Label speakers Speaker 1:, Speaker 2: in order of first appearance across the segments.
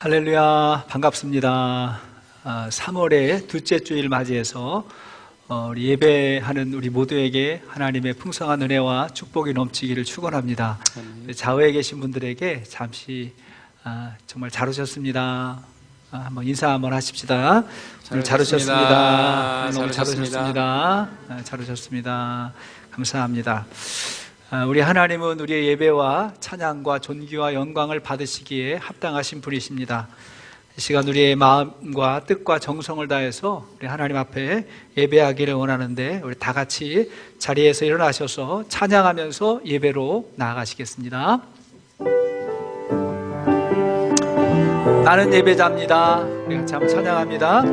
Speaker 1: 할렐루야, 반갑습니다. 3월의 둘째 주일 맞이해서 우리 예배하는 우리 모두에게 하나님의 풍성한 은혜와 축복이 넘치기를 축원합니다. 좌우에 계신 분들에게 잠시 정말 잘 오셨습니다. 한번 인사 한번 하십시다. 잘 오셨습니다. 너무 잘 오셨습니다. 잘 오셨습니다. 감사합니다. 우리 하나님은 우리의 예배와 찬양과 존귀와 영광을 받으시기에 합당하신 분이십니다. 이 시간 우리의 마음과 뜻과 정성을 다해서 우리 하나님 앞에 예배하기를 원하는데, 우리 다 같이 자리에서 일어나셔서 찬양하면서 예배로 나아가시겠습니다. 나는 예배자입니다. 우리 같이 한번 찬양합니다.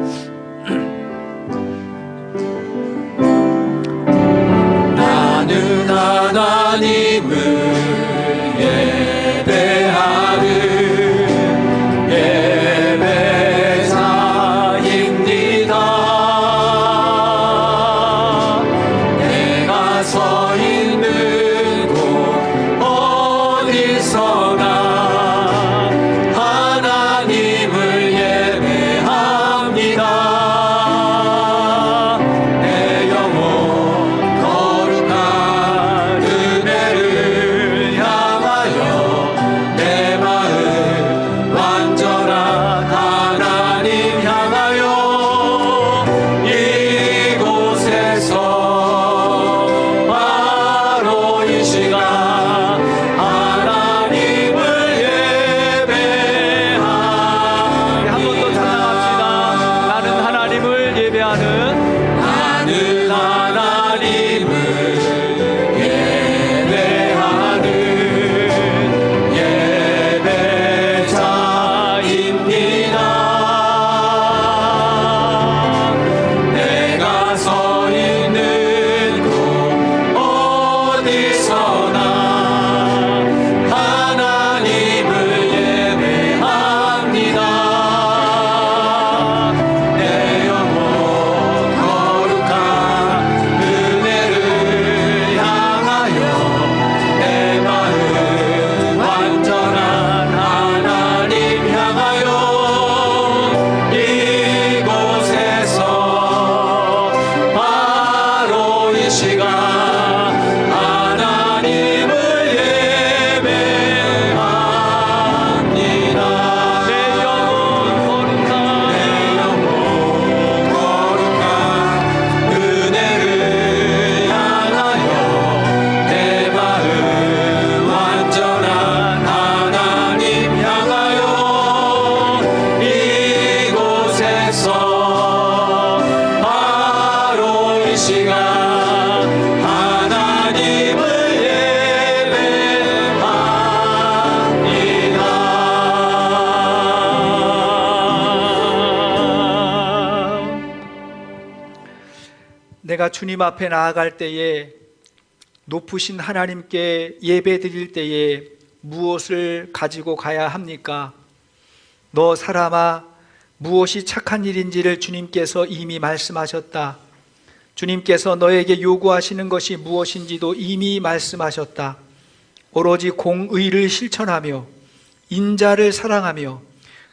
Speaker 2: 나는 하나님을 예배하는 예배자입니다. 내가 서 있는 곳 어디서나 하나님을 예배합니다. 내 영혼 거룩한 은혜를 향하여 내 마음 완전한 하나님 향하여 이곳에서 바로 이 시간 하나님을 예배합니다.
Speaker 1: 한 번 더 찬양합시다. 나는 하나님을 예배하는
Speaker 2: 나는 하나님을 예배하는 예배자입니다. 내가 서 있는 곳 어디서나 하나님을 예배합니다. 내 영혼 거룩한 은혜를 향하여 내 마음 완전한 하나님 향하여 이곳에서 바로 이 시간 하나님을 예배합니다. 내 영혼 거룩한 은혜를 향하여 내 마음 완전한 하나님 향하여 이곳에서 바로 이 시간 하나님을 예배합니다.
Speaker 1: 내가 주님 앞에 나아갈 때에, 높으신 하나님께 예배 드릴 때에 무엇을 가지고 가야 합니까? 너 사람아, 무엇이 착한 일인지를 주님께서 이미 말씀하셨다. 주님께서 너에게 요구하시는 것이 무엇인지도 이미 말씀하셨다. 오로지 공의를 실천하며 인자를 사랑하며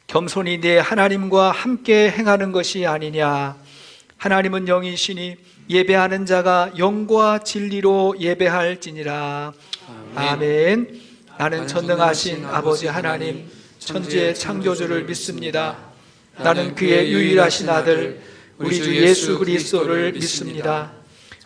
Speaker 1: 겸손히 내 하나님과 함께 행하는 것이 아니냐. 하나님은 영이시니 예배하는 자가 영과 진리로 예배할지니라. 아멘. 나는 전능하신 아버지 하나님, 천지의 창조주를 믿습니다. 나는 그의 유일하신 아들 우리 주 예수 그리스도를 믿습니다.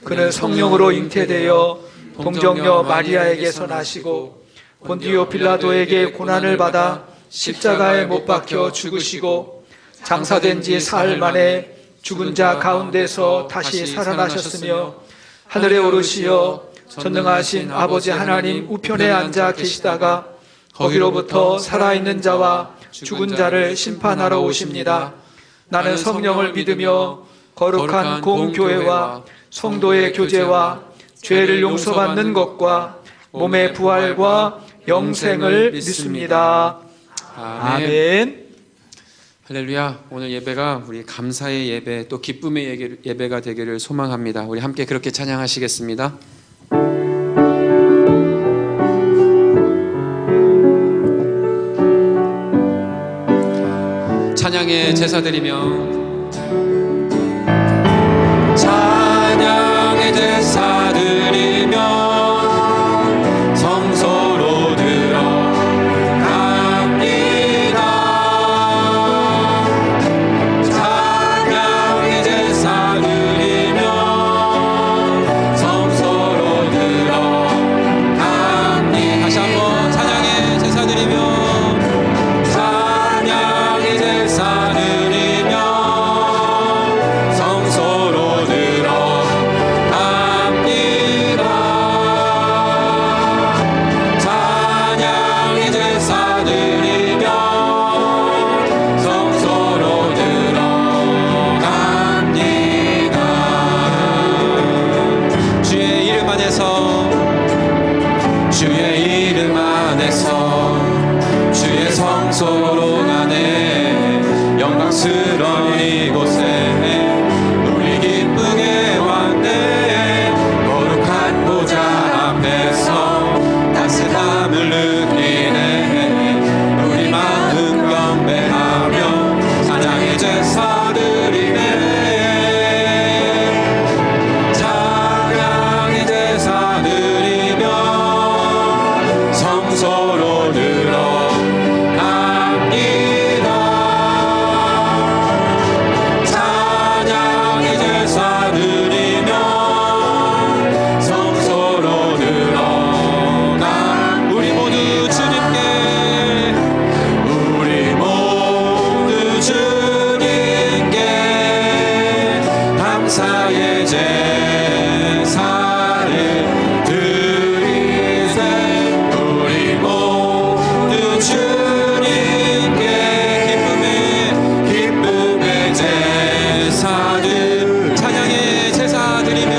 Speaker 1: 그는 성령으로 잉태되어 동정녀 마리아에게서 나시고 본디오 빌라도에게 고난을 받아 십자가에 못 박혀 죽으시고 장사된 지 사흘 만에 죽은 자 가운데서 다시 살아나셨으며 하늘에 오르시어 전능하신 아버지 하나님 우편에 앉아 계시다가 거기로부터 살아있는 자와 죽은 자를 심판하러 오십니다. 나는 성령을 믿으며 거룩한 공교회와 성도의 교제와 죄를 용서받는 것과 몸의 부활과 영생을 믿습니다. 아멘.
Speaker 2: 할렐루야. 오늘 예배가 우리 감사의 예배, 또 기쁨의 예배가 되기를 소망합니다. 우리 함께 그렇게 찬양하시겠습니다. 찬양의 제사 드리며 찬양의 제사 드리며 성소로 들어갑니다. 찬양의 제사 드리며 성소로 들어갑니다. 다시 한번 찬양의 제사 드리며 찬양의 제사 드리며 성소로 들어갑니다. 찬양의 제사 드리며 성소로 들어갑니다. 주의 이름 안에서 주의 이름 안에서 주의 성소로 가네 영광스러운 이곳에 우리 기쁘게 왔네. 거룩한 보좌 앞에서 따뜻함을 느끼네. 우리 마음 경배하며 찬양의 제사 드리네. 찬양의 제사 드리며 성소로 들어갑니다. 찬양의 제사 드리며 성소로 들어가 우리 모두 주님께 우리 모두 주님께 감사의 제사를 드리세. 우리 모두 주님께 기쁨의 제사들 찬양의 제사 드리며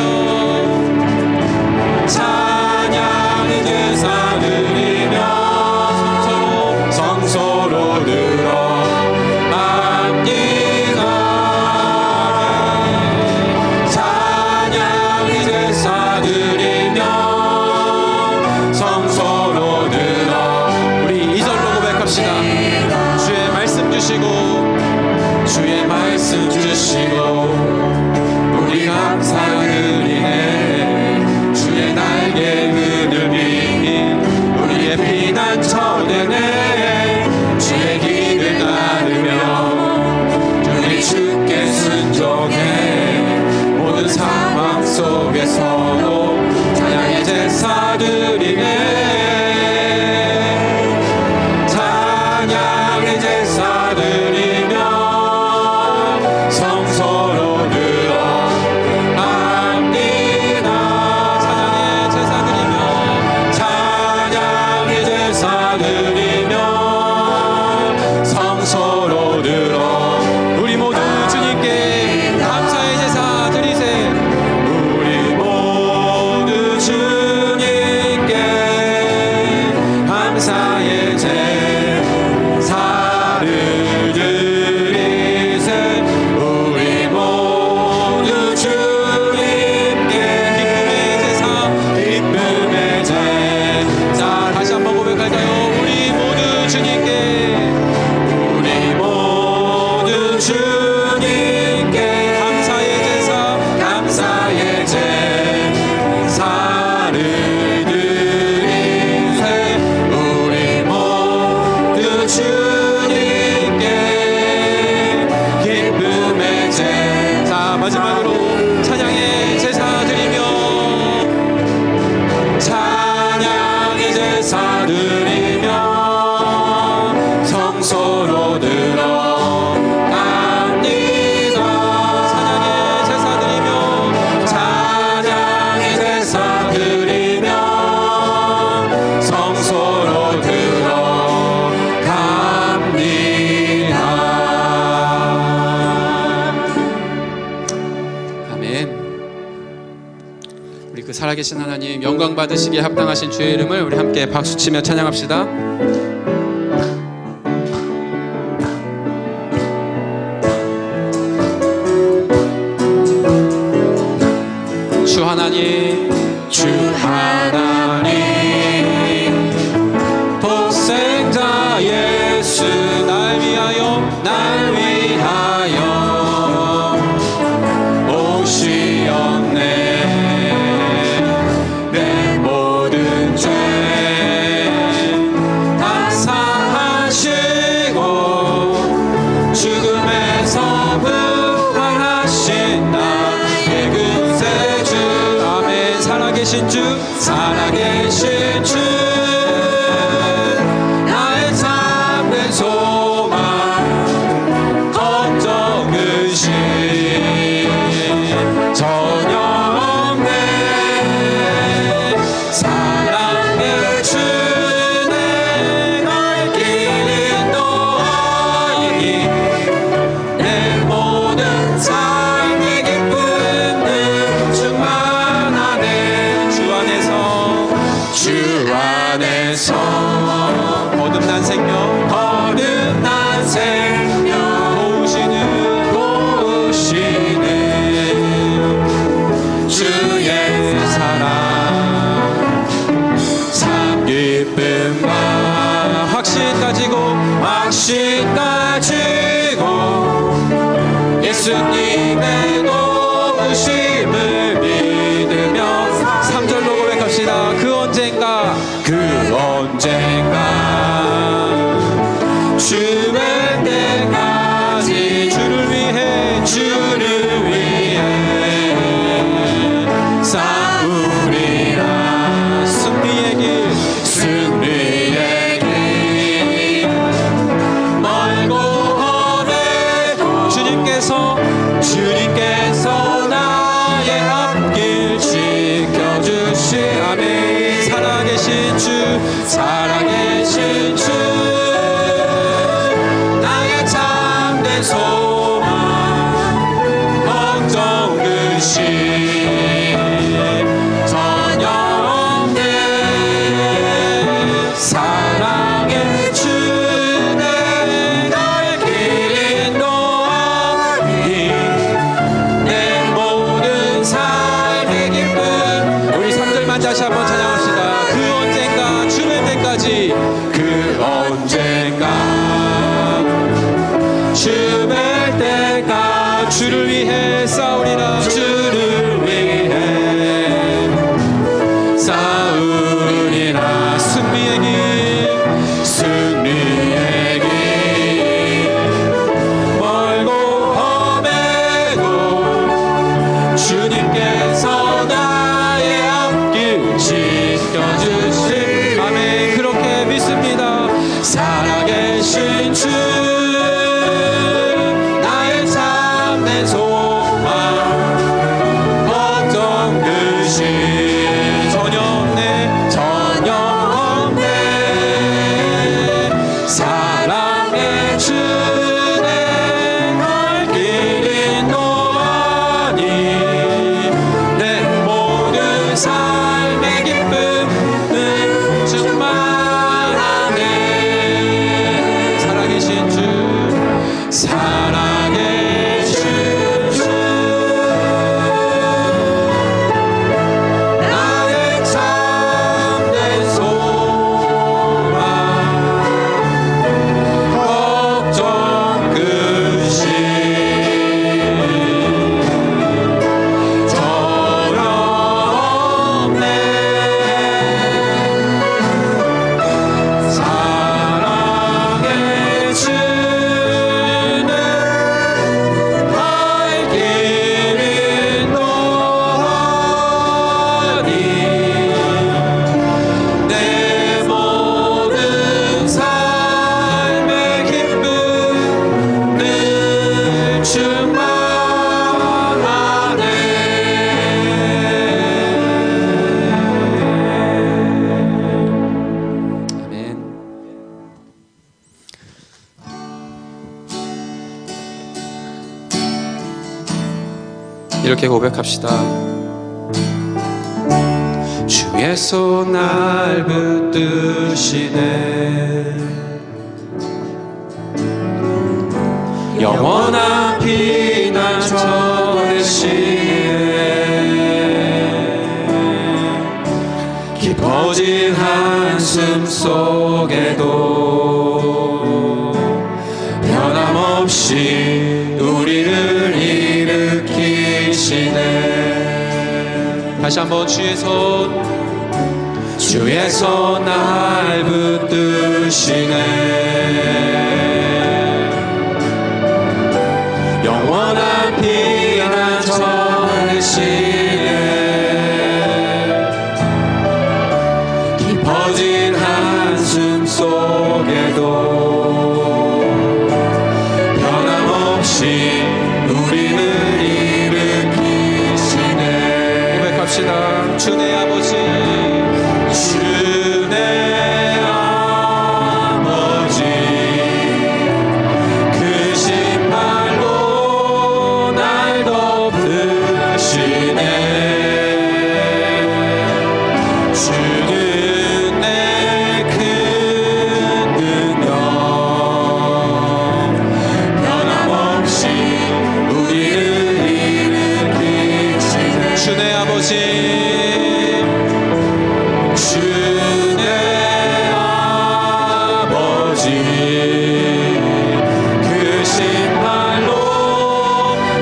Speaker 2: 찬양의 제사 드리며 성소로 들어갑니다. 찬양의 제사 드리며 성소로 들어 우리 이절로 고백합시다. 주의 말씀 주시고 주의 말씀 주시고 우리 감사드리네. 주의 날개 그늘이 우리의 피난처 되네. 주의 길을 따르며 우리 주께 순종해. 모든 상황 속에서도 찬양의 제사 드리네. 찬양의 제사 드리며 성소로 들어갑니다. 찬양의 제사 드리며 찬양의 제사 드리며 성소로 들어 우리 모두 주님께 감사의 제사 드리세. 우리 모두 주님께 감사의 제사를 드리세. 우리 모두 주님께 기쁨의 제사 다시 한번 고백할까요? 우리 모두 주님께 우리 모두 주님께 감사의 제사를 드리세. 우리 모두 주님께 기쁨의 제사 마지막으로 찬양의 제사 드리며 찬양의 제사 드리며 성소로 들어갑니다. 찬양의 제사 드리며 찬양의 제사 드리며 성소로 들어갑니다. 아멘. 우리 그 살아계신 하나님 영광 받으시기에 합당하신 주의 이름을 우리 함께 박수치며 찬양합시다. 주 하나님 주 하나님 독생자 예수 날 위하여 살아계신 주 나의 참된 소망 걱정 근심 전혀 없네 사랑의 주 내가 길 인도하니 내 모든 삶의 기쁨은 충만하네 주 안에서 거듭난 생명 도우시는 주의 사랑 참 기쁨과 확신 가지고 예수님의 도우심을 믿으며 3절로 고백합시다. 그 언젠가 주의 때까지 주를 위해 싸우리라 승리의 길 멀고 험해도 주님께서 나의 앞길 지켜주시 아멘 살아계신 주 나의 참된 소망 걱정 근심 전혀 없네 사랑의 주 나의 길 인도하니 내 모든 삶의 기쁨 우리 3절만 다시 한번 찬양합시다. 그 언젠가 주의 때가 주를 위해 싸우리라 주를 위해 싸우리라 승리의 길 멀고 험해도 주님께서 나의 앞길 지켜주실 아멘 그렇게 믿습니다. 살아계신 주 나의 참된 소망 걱정 근심 전혀 없네 사랑의 주 내 길 인도하니 내 모든 삶의 기쁨은 충만하네 살아계신 주 나의 참된 소망 걱정 근심 전혀 없네 사랑의 주는 나의 길 인도하니 내 모든 삶의 기쁨은 충만하네 아멘. 이렇게 고백합시다. 주께서 날 붙드시네 영원한 피난 전해시네 깊어진 한숨 속에도 변함없이 우리를 일으키시네 다시 한번 주의 손 날 붙드시네 영원한 피난 전해시네 깊어진 한숨 속에도 변함없이 우리를 일으키시네. 고백합시다. 주내 아버지, 주내 아버지, 크신 발로 날 덮으시네. 주는 내 큰 능력, 변함없이 우리를 일으키시네. 주내 아버지, 주내 아버지, 크신 발로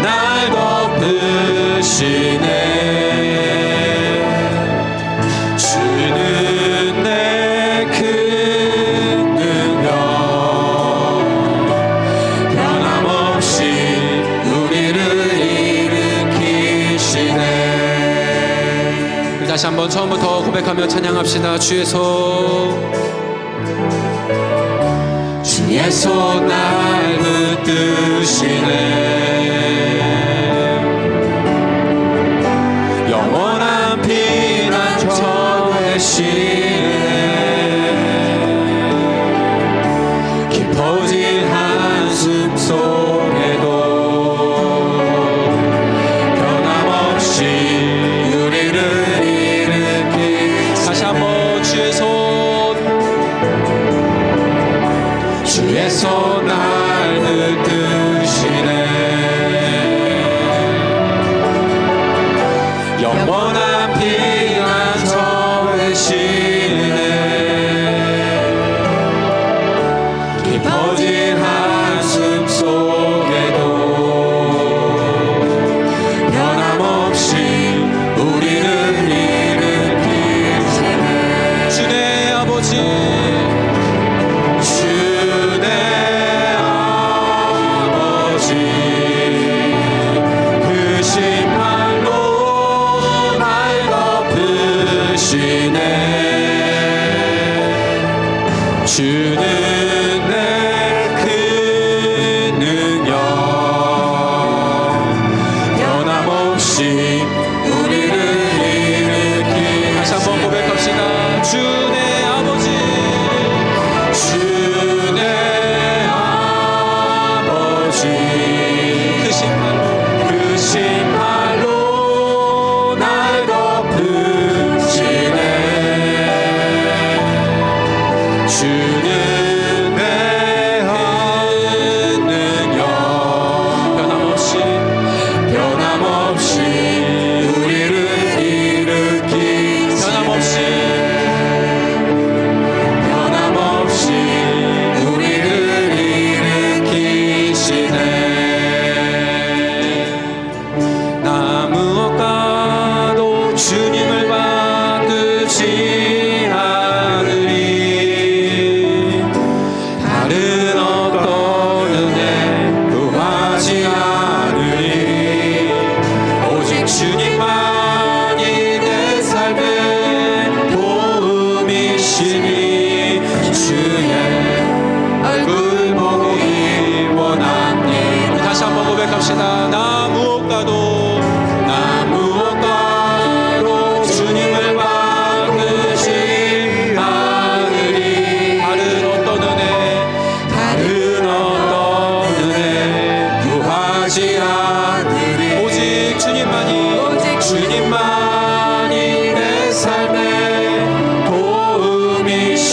Speaker 2: 날 덮으시네. 주는 내 큰 능력, 변함없이 우리를 일으키시네. 다시 한번 처음부터 고백하며 찬양합시다. 주의 손, 주의 손 날 붙드시네. 영원한 피난처 되시네. 깊어진 한숨 속에도 변함없이 우리를 일으키. 다시 한번 주의 손, 주의 손 날 붙드시네. 영원한 피난처 되시네. 깊어진 한숨 속에도 변함없이 우리를 일으키시네. 주내 아버지, 주내 아버지, 크신 발로 날 덮으시네. 주는 내 큰 능력, 변함없이 우리를 일으키. 다시 한번 고백합시다. 주내 아버지, 주내 아버지, 크신 발로 날 덮으시네. 주는 내 큰 능력, 변함없이 우리를 일으키. 변함없이 우리를 일으키시네. 나 무엇과도 주님을 바꾸지 않으리. 다른 어떤 은혜 구하지 않으리. 오직 주님만이 내 삶의 도움이시니 주의 얼굴 보기 원합니다. 다시 한번 고백합시다. 나 무엇과도 주님을 바꾸지 않으리. 다른 어떤 은혜 구하지 않으리. 오직 주님만이 내 삶의 도움이시니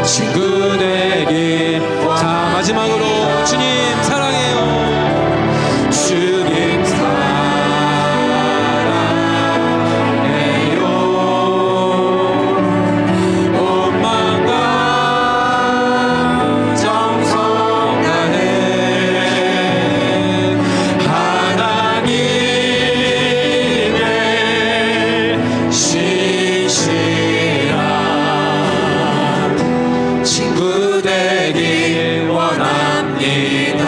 Speaker 2: 친구 되길. 자, 마지막으로 주님 사랑해요. 주님 사랑해요. 온 마음과 정성 다해 하나님의 신실한 친구 되길 원합니다.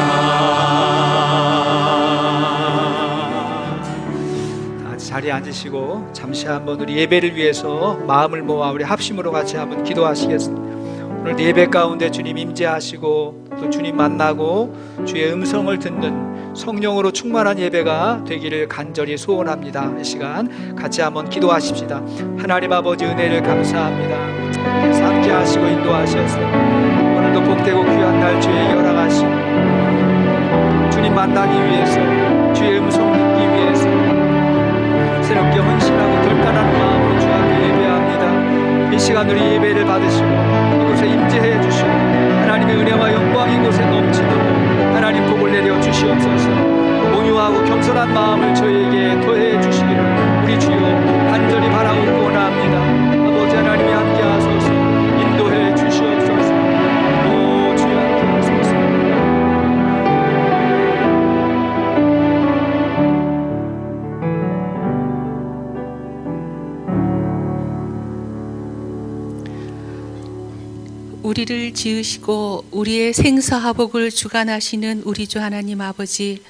Speaker 1: 자리에 앉으시고 잠시 한번 우리 예배를 위해서 마음을 모아 우리 합심으로 같이 한번 기도하시겠습니다. 오늘 예배 가운데 주님 임재하시고 또 주님 만나고 주의 음성을 듣는 성령으로 충만한 예배가 되기를 간절히 소원합니다. 이 시간 같이 한번 기도하십시다. 하나님 아버지 은혜를 감사합니다. 함께 하시고 인도하셔서 오늘도 복되고 귀한 날 주의 열악하시고 주님 만나기 위해서 주의 음성 듣기 위해서 새롭게 헌신하고 결단하는 마음으로 주 앞에 예배합니다. 이 시간 우리 예배를 받으시고 이곳에 임재해 주시고 하나님의 은혜와 영광이 이곳에 넘치도록 하나님 복을 내려 주시옵소서. 온유하고 겸손한 마음을 저희에게 더해 주시기를 우리 주여 간절히 바라고 원합니다. 아버지 하나님이 함께 하소서. 인도해 주시옵소서. 오 주여 함께 하소서.
Speaker 3: 우리를 지으시고 우리의 생사화복을 주관하시는 우리 주 하나님 아버지,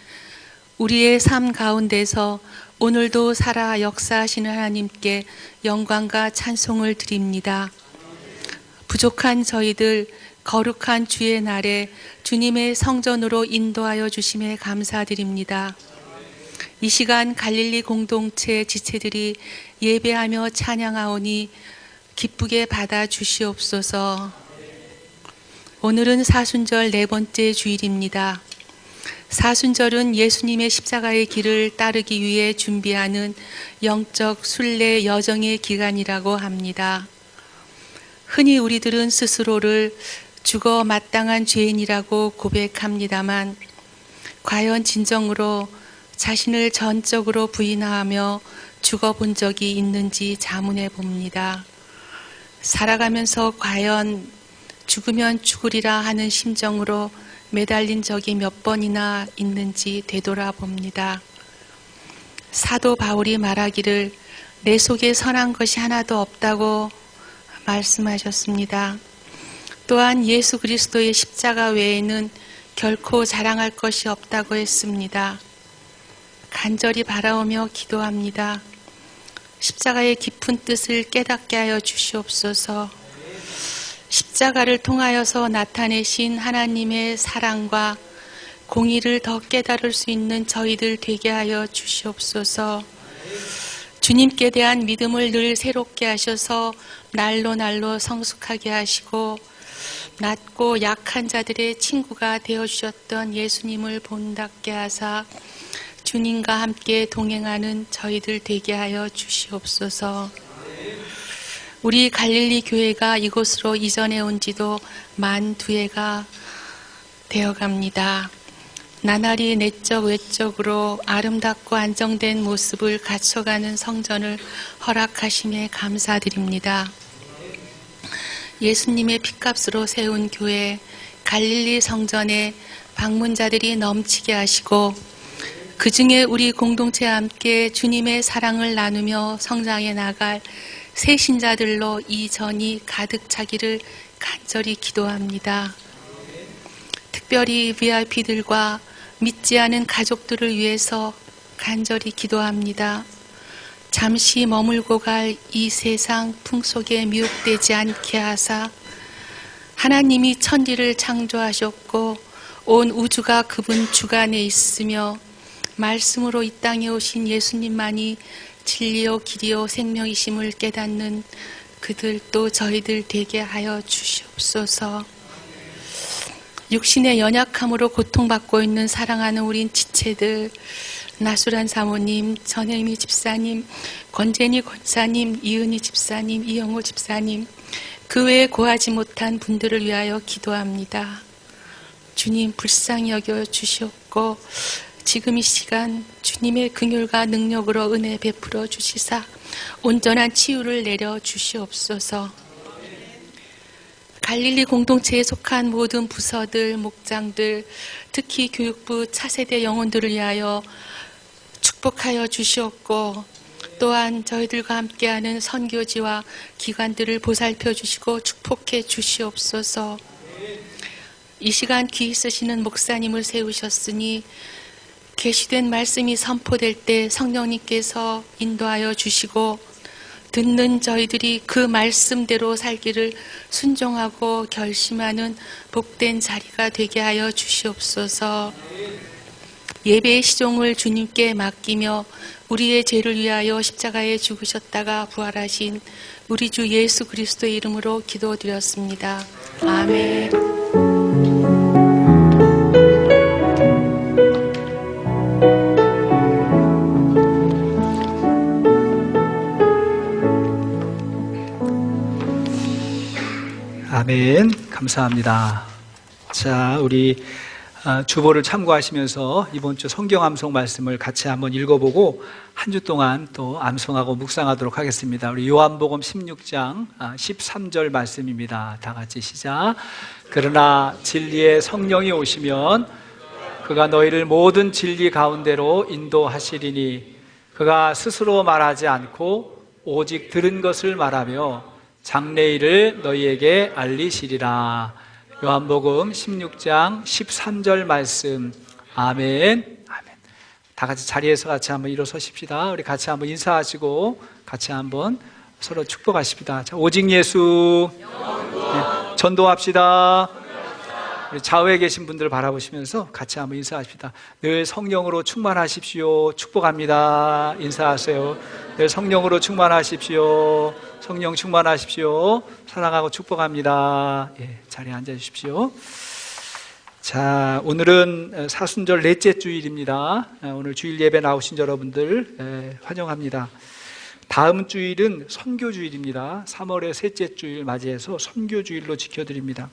Speaker 3: 우리의 삶 가운데서 오늘도 살아 역사하시는 하나님께 영광과 찬송을 드립니다. 부족한 저희들 거룩한 주의 날에 주님의 성전으로 인도하여 주심에 감사드립니다. 이 시간 갈릴리 공동체 지체들이 예배하며 찬양하오니 기쁘게 받아 주시옵소서. 오늘은 사순절 4번째 주일입니다. 사순절은 예수님의 십자가의 길을 따르기 위해 준비하는 영적 순례 여정의 기간이라고 합니다. 흔히 우리들은 스스로를 죽어 마땅한 죄인이라고 고백합니다만 과연 진정으로 자신을 전적으로 부인하며 죽어본 적이 있는지 자문해 봅니다. 살아가면서 과연 죽으면 죽으리라 하는 심정으로 매달린 적이 몇 번이나 있는지 되돌아봅니다. 사도 바울이 말하기를 내 속에 선한 것이 하나도 없다고 말씀하셨습니다. 또한 예수 그리스도의 십자가 외에는 결코 자랑할 것이 없다고 했습니다. 간절히 바라오며 기도합니다. 십자가의 깊은 뜻을 깨닫게 하여 주시옵소서. 십자가를 통하여서 나타내신 하나님의 사랑과 공의를 더 깨달을 수 있는 저희들 되게 하여 주시옵소서. 주님께 대한 믿음을 늘 새롭게 하셔서 날로 날로 성숙하게 하시고 낮고 약한 자들의 친구가 되어주셨던 예수님을 본답게 하사 주님과 함께 동행하는 저희들 되게 하여 주시옵소서. 우리 갈릴리 교회가 이곳으로 이전해 온 지도 만 2해가 되어갑니다. 나날이 내적 외적으로 아름답고 안정된 모습을 갖춰가는 성전을 허락하심에 감사드립니다. 예수님의 핏값으로 세운 교회 갈릴리 성전에 방문자들이 넘치게 하시고 그 중에 우리 공동체와 함께 주님의 사랑을 나누며 성장해 나갈 새 신자들로 이 전이 가득 차기를 간절히 기도합니다. 특별히 VIP들과 믿지 않은 가족들을 위해서 간절히 기도합니다. 잠시 머물고 갈 이 세상 풍속에 미혹되지 않게 하사 하나님이 천지를 창조하셨고 온 우주가 그분 주관에 있으며 말씀으로 이 땅에 오신 예수님만이 진리요 길이요 생명이심을 깨닫는 그들 또 저희들 되게 하여 주시옵소서. 육신의 연약함으로 고통받고 있는 사랑하는 우린 지체들 나수란 사모님, 전혜미 집사님, 권재니 권사님, 이은희 집사님, 이영호 집사님, 그 외에 고하지 못한 분들을 위하여 기도합니다. 주님 불쌍히 여겨 주시옵고 지금 이 시간 주님의 긍휼과 능력으로 은혜 베풀어 주시사 온전한 치유를 내려 주시옵소서. 갈릴리 공동체에 속한 모든 부서들, 목장들, 특히 교육부 차세대 영혼들을 위하여 축복하여 주시옵고 또한 저희들과 함께하는 선교지와 기관들을 보살펴 주시고 축복해 주시옵소서. 이 시간 귀 쓰시는 목사님을 세우셨으니 계시된 말씀이 선포될 때 성령님께서 인도하여 주시고 듣는 저희들이 그 말씀대로 살기를 순종하고 결심하는 복된 자리가 되게 하여 주시옵소서. 예배의 시종을 주님께 맡기며 우리의 죄를 위하여 십자가에 죽으셨다가 부활하신 우리 주 예수 그리스도의 이름으로 기도드렸습니다. 아멘.
Speaker 1: 아멘. 감사합니다. 자, 우리 주보를 참고하시면서 이번 주 성경 암송 말씀을 같이 한번 읽어보고 한 주 동안 또 암송하고 묵상하도록 하겠습니다. 우리 요한복음 16장 13절 말씀입니다. 다 같이 시작. 그러나 진리의 성령이 오시면 그가 너희를 모든 진리 가운데로 인도하시리니 그가 스스로 말하지 않고 오직 들은 것을 말하며 장래일을 너희에게 알리시리라. 요한복음 16장 13절 말씀. 아멘. 아멘. 다 같이 자리에서 같이 한번 일어서십시다. 우리 같이 한번 인사하시고 같이 한번 서로 축복하십시다. 자, 오직 예수. 네, 전도합시다. 우리 좌우에 계신 분들 바라보시면서 같이 한번 인사하십시다. 늘 성령으로 충만하십시오. 축복합니다. 인사하세요. 늘 성령으로 충만하십시오. 성령 충만하십시오. 사랑하고 축복합니다. 예, 자리에 앉아주십시오. 자, 오늘은 사순절 넷째 주일입니다. 오늘 주일 예배 나오신 여러분들 환영합니다. 다음 주일은 선교주일입니다. 3월의 셋째 주일 맞이해서 선교주일로 지켜드립니다.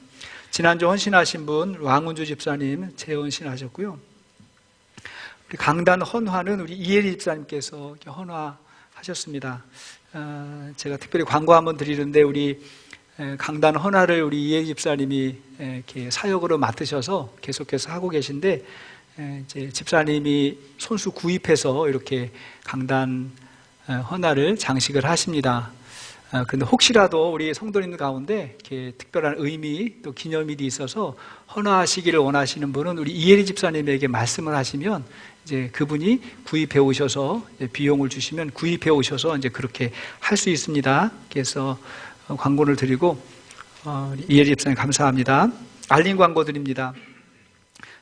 Speaker 1: 지난주 헌신하신 분 왕운주 집사님 재헌신하셨고요. 우리 강단 헌화는 우리 이혜리 집사님께서 헌화하셨습니다. 제가 특별히 광고 한번 드리는데 우리 강단 헌화를 우리 이혜리 집사님이 이렇게 사역으로 맡으셔서 계속해서 하고 계신데 이제 집사님이 손수 구입해서 이렇게 강단 헌화를 장식을 하십니다. 그런데 혹시라도 우리 성도님들 가운데 이렇게 특별한 의미 또 기념일이 있어서 헌화하시기를 원하시는 분은 우리 이혜리 집사님에게 말씀을 하시면 이제 그분이 구입해 오셔서 비용을 주시면 구입해 오셔서 이제 그렇게 할 수 있습니다. 그래서 광고를 드리고 이혜리 집사님 감사합니다. 알림 광고 드립니다.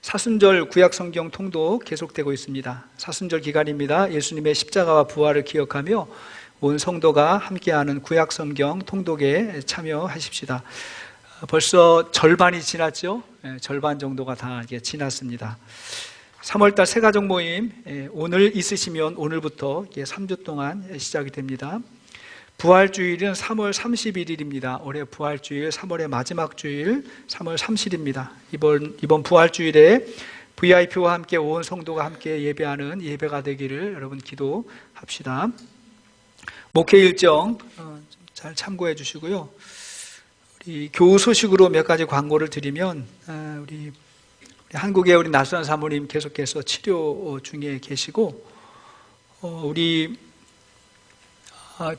Speaker 1: 사순절 구약성경 통독 계속되고 있습니다. 사순절 기간입니다. 예수님의 십자가와 부활을 기억하며 온 성도가 함께하는 구약성경 통독에 참여하십시다. 벌써 절반이 지났죠? 절반 정도가 다 이제 지났습니다. 3월달 새가족 모임 오늘 있으시면 오늘부터 3주 동안 시작이 됩니다. 부활주일은 3월 31일입니다. 올해 부활주일 3월의 마지막 주일 3월 30일입니다. 이번 부활주일에 VIP와 함께 온 성도가 함께 예배하는 예배가 되기를 여러분 기도합시다. 목회 일정 잘 참고해 주시고요. 우리 교우 소식으로 몇 가지 광고를 드리면 우리 한국의 우리 나수란 사모님 계속해서 치료 중에 계시고 우리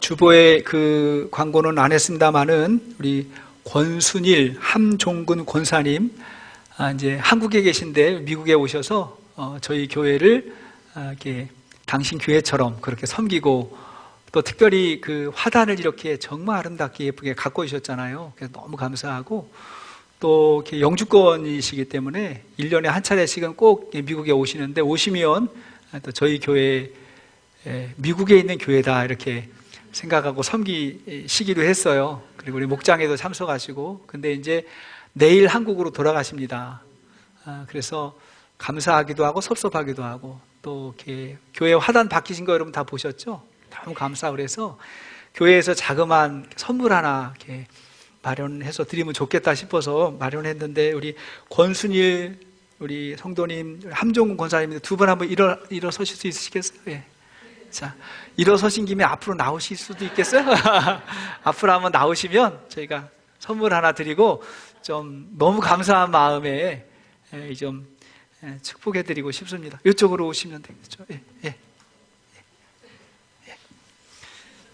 Speaker 1: 주보에 그 광고는 안 했습니다만은 우리 권순일 함종근 권사님 이제 한국에 계신데 미국에 오셔서 저희 교회를 이렇게 당신 교회처럼 그렇게 섬기고 또 특별히 그 화단을 이렇게 정말 아름답게 예쁘게 갖고 오셨잖아요. 그래서 너무 감사하고 또 이렇게 영주권이시기 때문에 1년에 한 차례씩은 꼭 미국에 오시는데 오시면 또 저희 교회 미국에 있는 교회다 이렇게 생각하고 섬기시기로 했어요. 그리고 우리 목장에도 참석하시고 근데 이제 내일 한국으로 돌아가십니다. 그래서 감사하기도 하고 섭섭하기도 하고 또 이렇게 교회 화단 바뀌신 거 여러분 다 보셨죠? 너무 감사하고 그래서 교회에서 자그마한 선물 하나 이렇게 마련해서 드리면 좋겠다 싶어서 마련했는데 우리 권순일 우리 성도님 함종근 권사님 두 분 한번 일어서실 수 있으시겠어요? 예. 자, 일어서신 김에 앞으로 나오실 수도 있겠어요? 앞으로 한번 나오시면 저희가 선물 하나 드리고 좀 너무 감사한 마음에 좀 축복해드리고 싶습니다. 이쪽으로 오시면 되겠죠? 예, 예.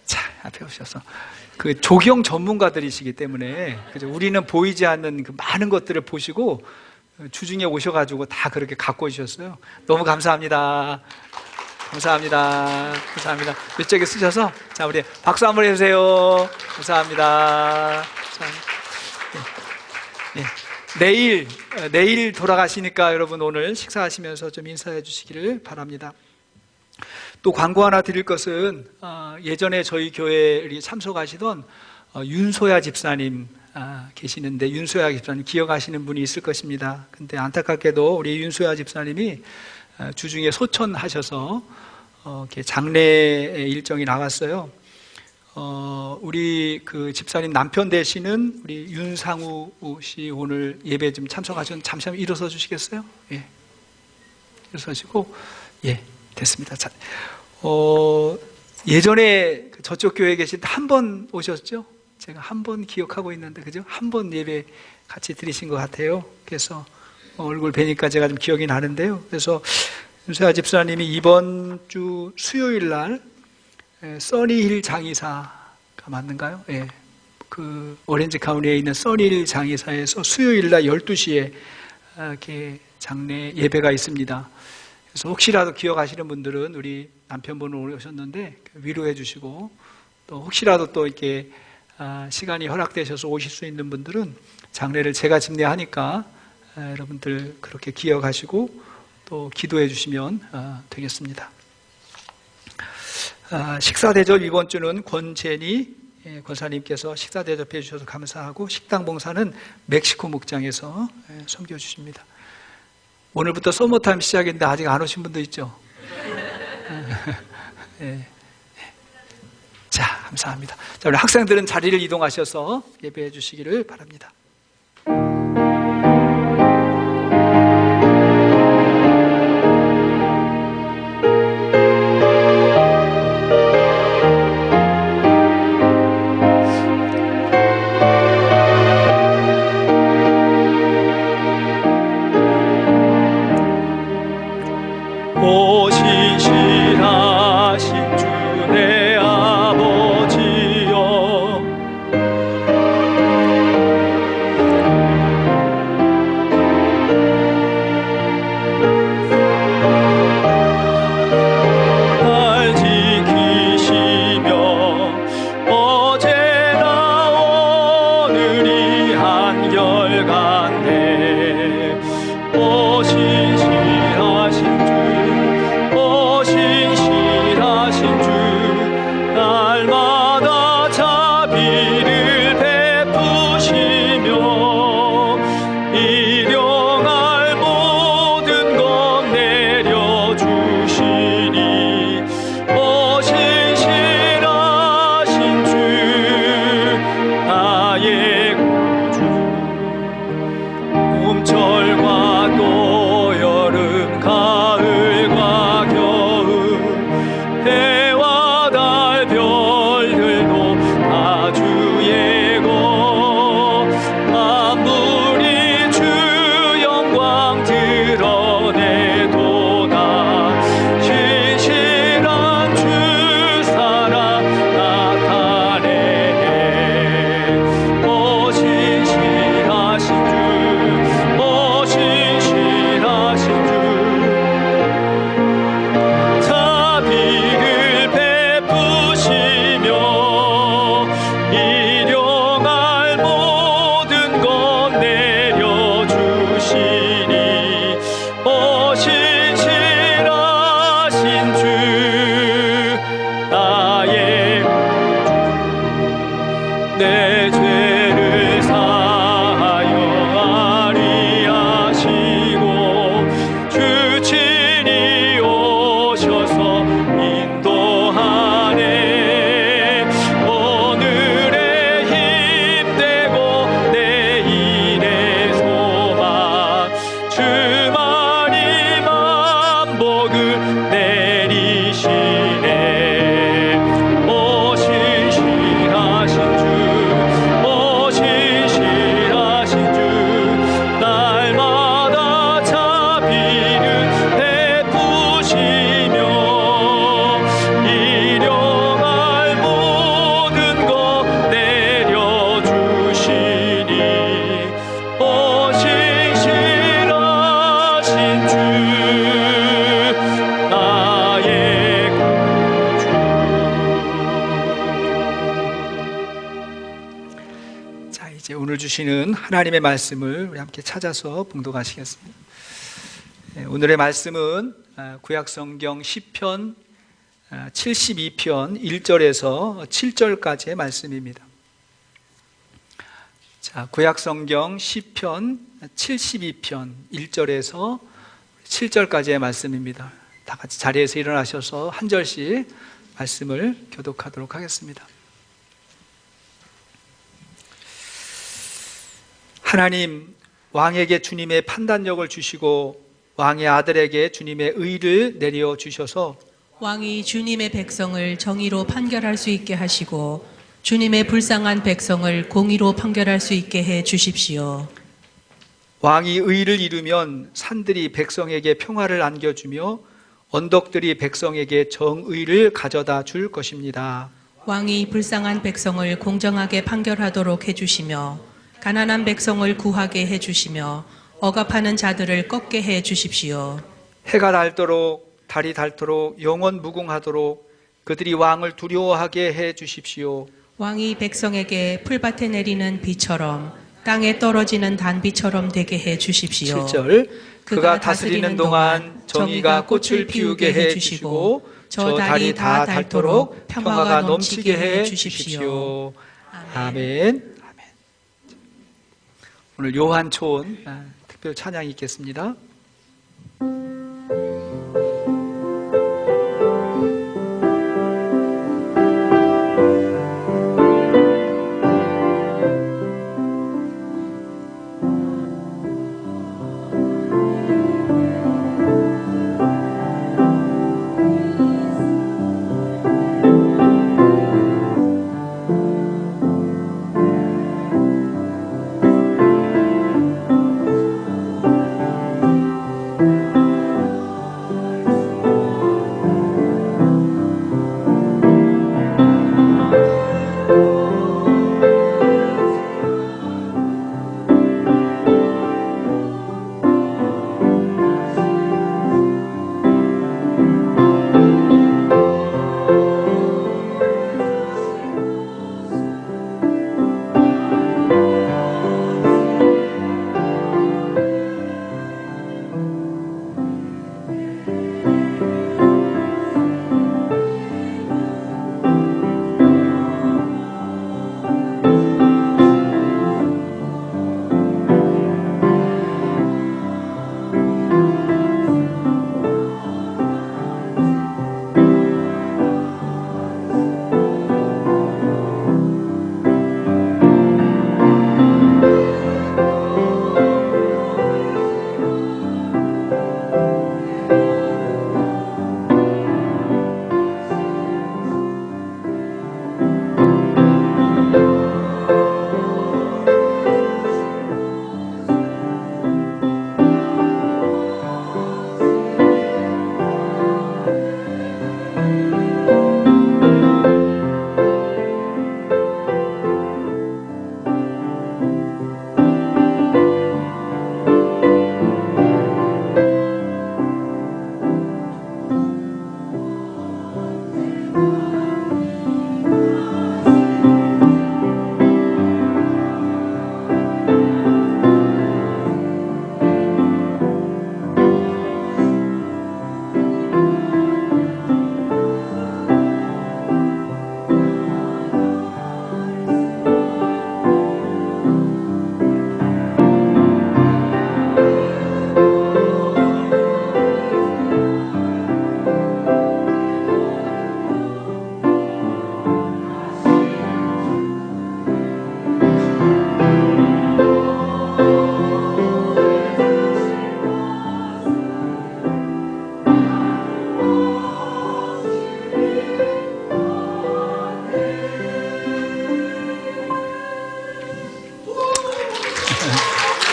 Speaker 1: 자, 앞에 오셔서 그 조경 전문가들이시기 때문에 그죠? 우리는 보이지 않는 그 많은 것들을 보시고 주중에 오셔가지고 다 그렇게 갖고 오셨어요. 너무 감사합니다. 감사합니다. 감사합니다. 이쪽에 쓰셔서 자 우리 박수 한번 해주세요. 감사합니다. 예. 내일 돌아가시니까 여러분 오늘 식사하시면서 좀 인사해 주시기를 바랍니다. 또 광고 하나 드릴 것은 예전에 저희 교회에 참석하시던 윤소야 집사님 계시는데 윤소야 집사님 기억하시는 분이 있을 것입니다. 근데 안타깝게도 우리 윤소야 집사님이 주중에 소천하셔서 이렇게 장례 일정이 나갔어요. 우리 그 집사님 남편 되시는 우리 윤상우 씨 오늘 예배 좀 참석하셨는데 잠시 한번 일어서 주시겠어요? 예. 일어서시고 예. 됐습니다. 자, 예전에 저쪽 교회에 계실 때 한 번 오셨죠? 제가 한 번 기억하고 있는데, 그죠? 한 번 예배 같이 드리신 것 같아요. 그래서 얼굴 뵈니까 제가 좀 기억이 나는데요. 그래서 윤세아 집사님이 이번 주 수요일 날 써니힐 장의사가 맞는가요? 예. 그 오렌지 카운티에 있는 써니힐 장의사에서 수요일 날 12시에 이렇게 장례 예배가 있습니다. 그래서 혹시라도 기억하시는 분들은 우리 남편분 오셨는데 위로해 주시고 또 혹시라도 또 이렇게 시간이 허락되셔서 오실 수 있는 분들은 장례를 제가 집례하니까 여러분들 그렇게 기억하시고 또 기도해 주시면 되겠습니다. 식사 대접 이번 주는 권재니 권사님께서 식사 대접해 주셔서 감사하고 식당 봉사는 멕시코 목장에서 섬겨주십니다. 오늘부터 서머타임 시작인데 아직 안 오신 분도 있죠? 네. 자, 감사합니다. 자, 우리 학생들은 자리를 이동하셔서 예배해 주시기를 바랍니다.
Speaker 4: 주친이
Speaker 1: 이제 오늘 주시는 하나님의 말씀을 우리 함께 찾아서 봉독하시겠습니다. 오늘의 말씀은 구약성경 시편 72편 1절에서 7절까지의 말씀입니다. 자, 구약성경 시편 72편 1절에서 7절까지의 말씀입니다. 다 같이 자리에서 일어나셔서 한 절씩 말씀을 교독하도록 하겠습니다. 하나님, 왕에게 주님의 판단력을 주시고 왕의 아들에게 주님의 의를 내려 주셔서
Speaker 4: 왕이 주님의 백성을 정의로 판결할 수 있게 하시고 주님의 불쌍한 백성을 공의로 판결할 수 있게 해 주십시오.
Speaker 1: 왕이 의를 이루면 산들이 백성에게 평화를 안겨주며 언덕들이 백성에게 정의를 가져다 줄 것입니다.
Speaker 4: 왕이 불쌍한 백성을 공정하게 판결하도록 해주시며 가난한 백성을 구하게 해주시며 억압하는 자들을 꺾게 해주십시오.
Speaker 1: 해가 닳도록 달이 닳도록 영원 무궁하도록 그들이 왕을 두려워하게 해주십시오.
Speaker 4: 왕이 백성에게 풀밭에 내리는 비처럼 땅에 떨어지는 단비처럼 되게 해주십시오.
Speaker 1: 7절 그가 다스리는 동안 정의가 꽃을 피우게 해주시고 저 달이 다 닳도록 평화가 넘치게 해주십시오. 아멘. 오늘 요한초온 특별 찬양이 있겠습니다.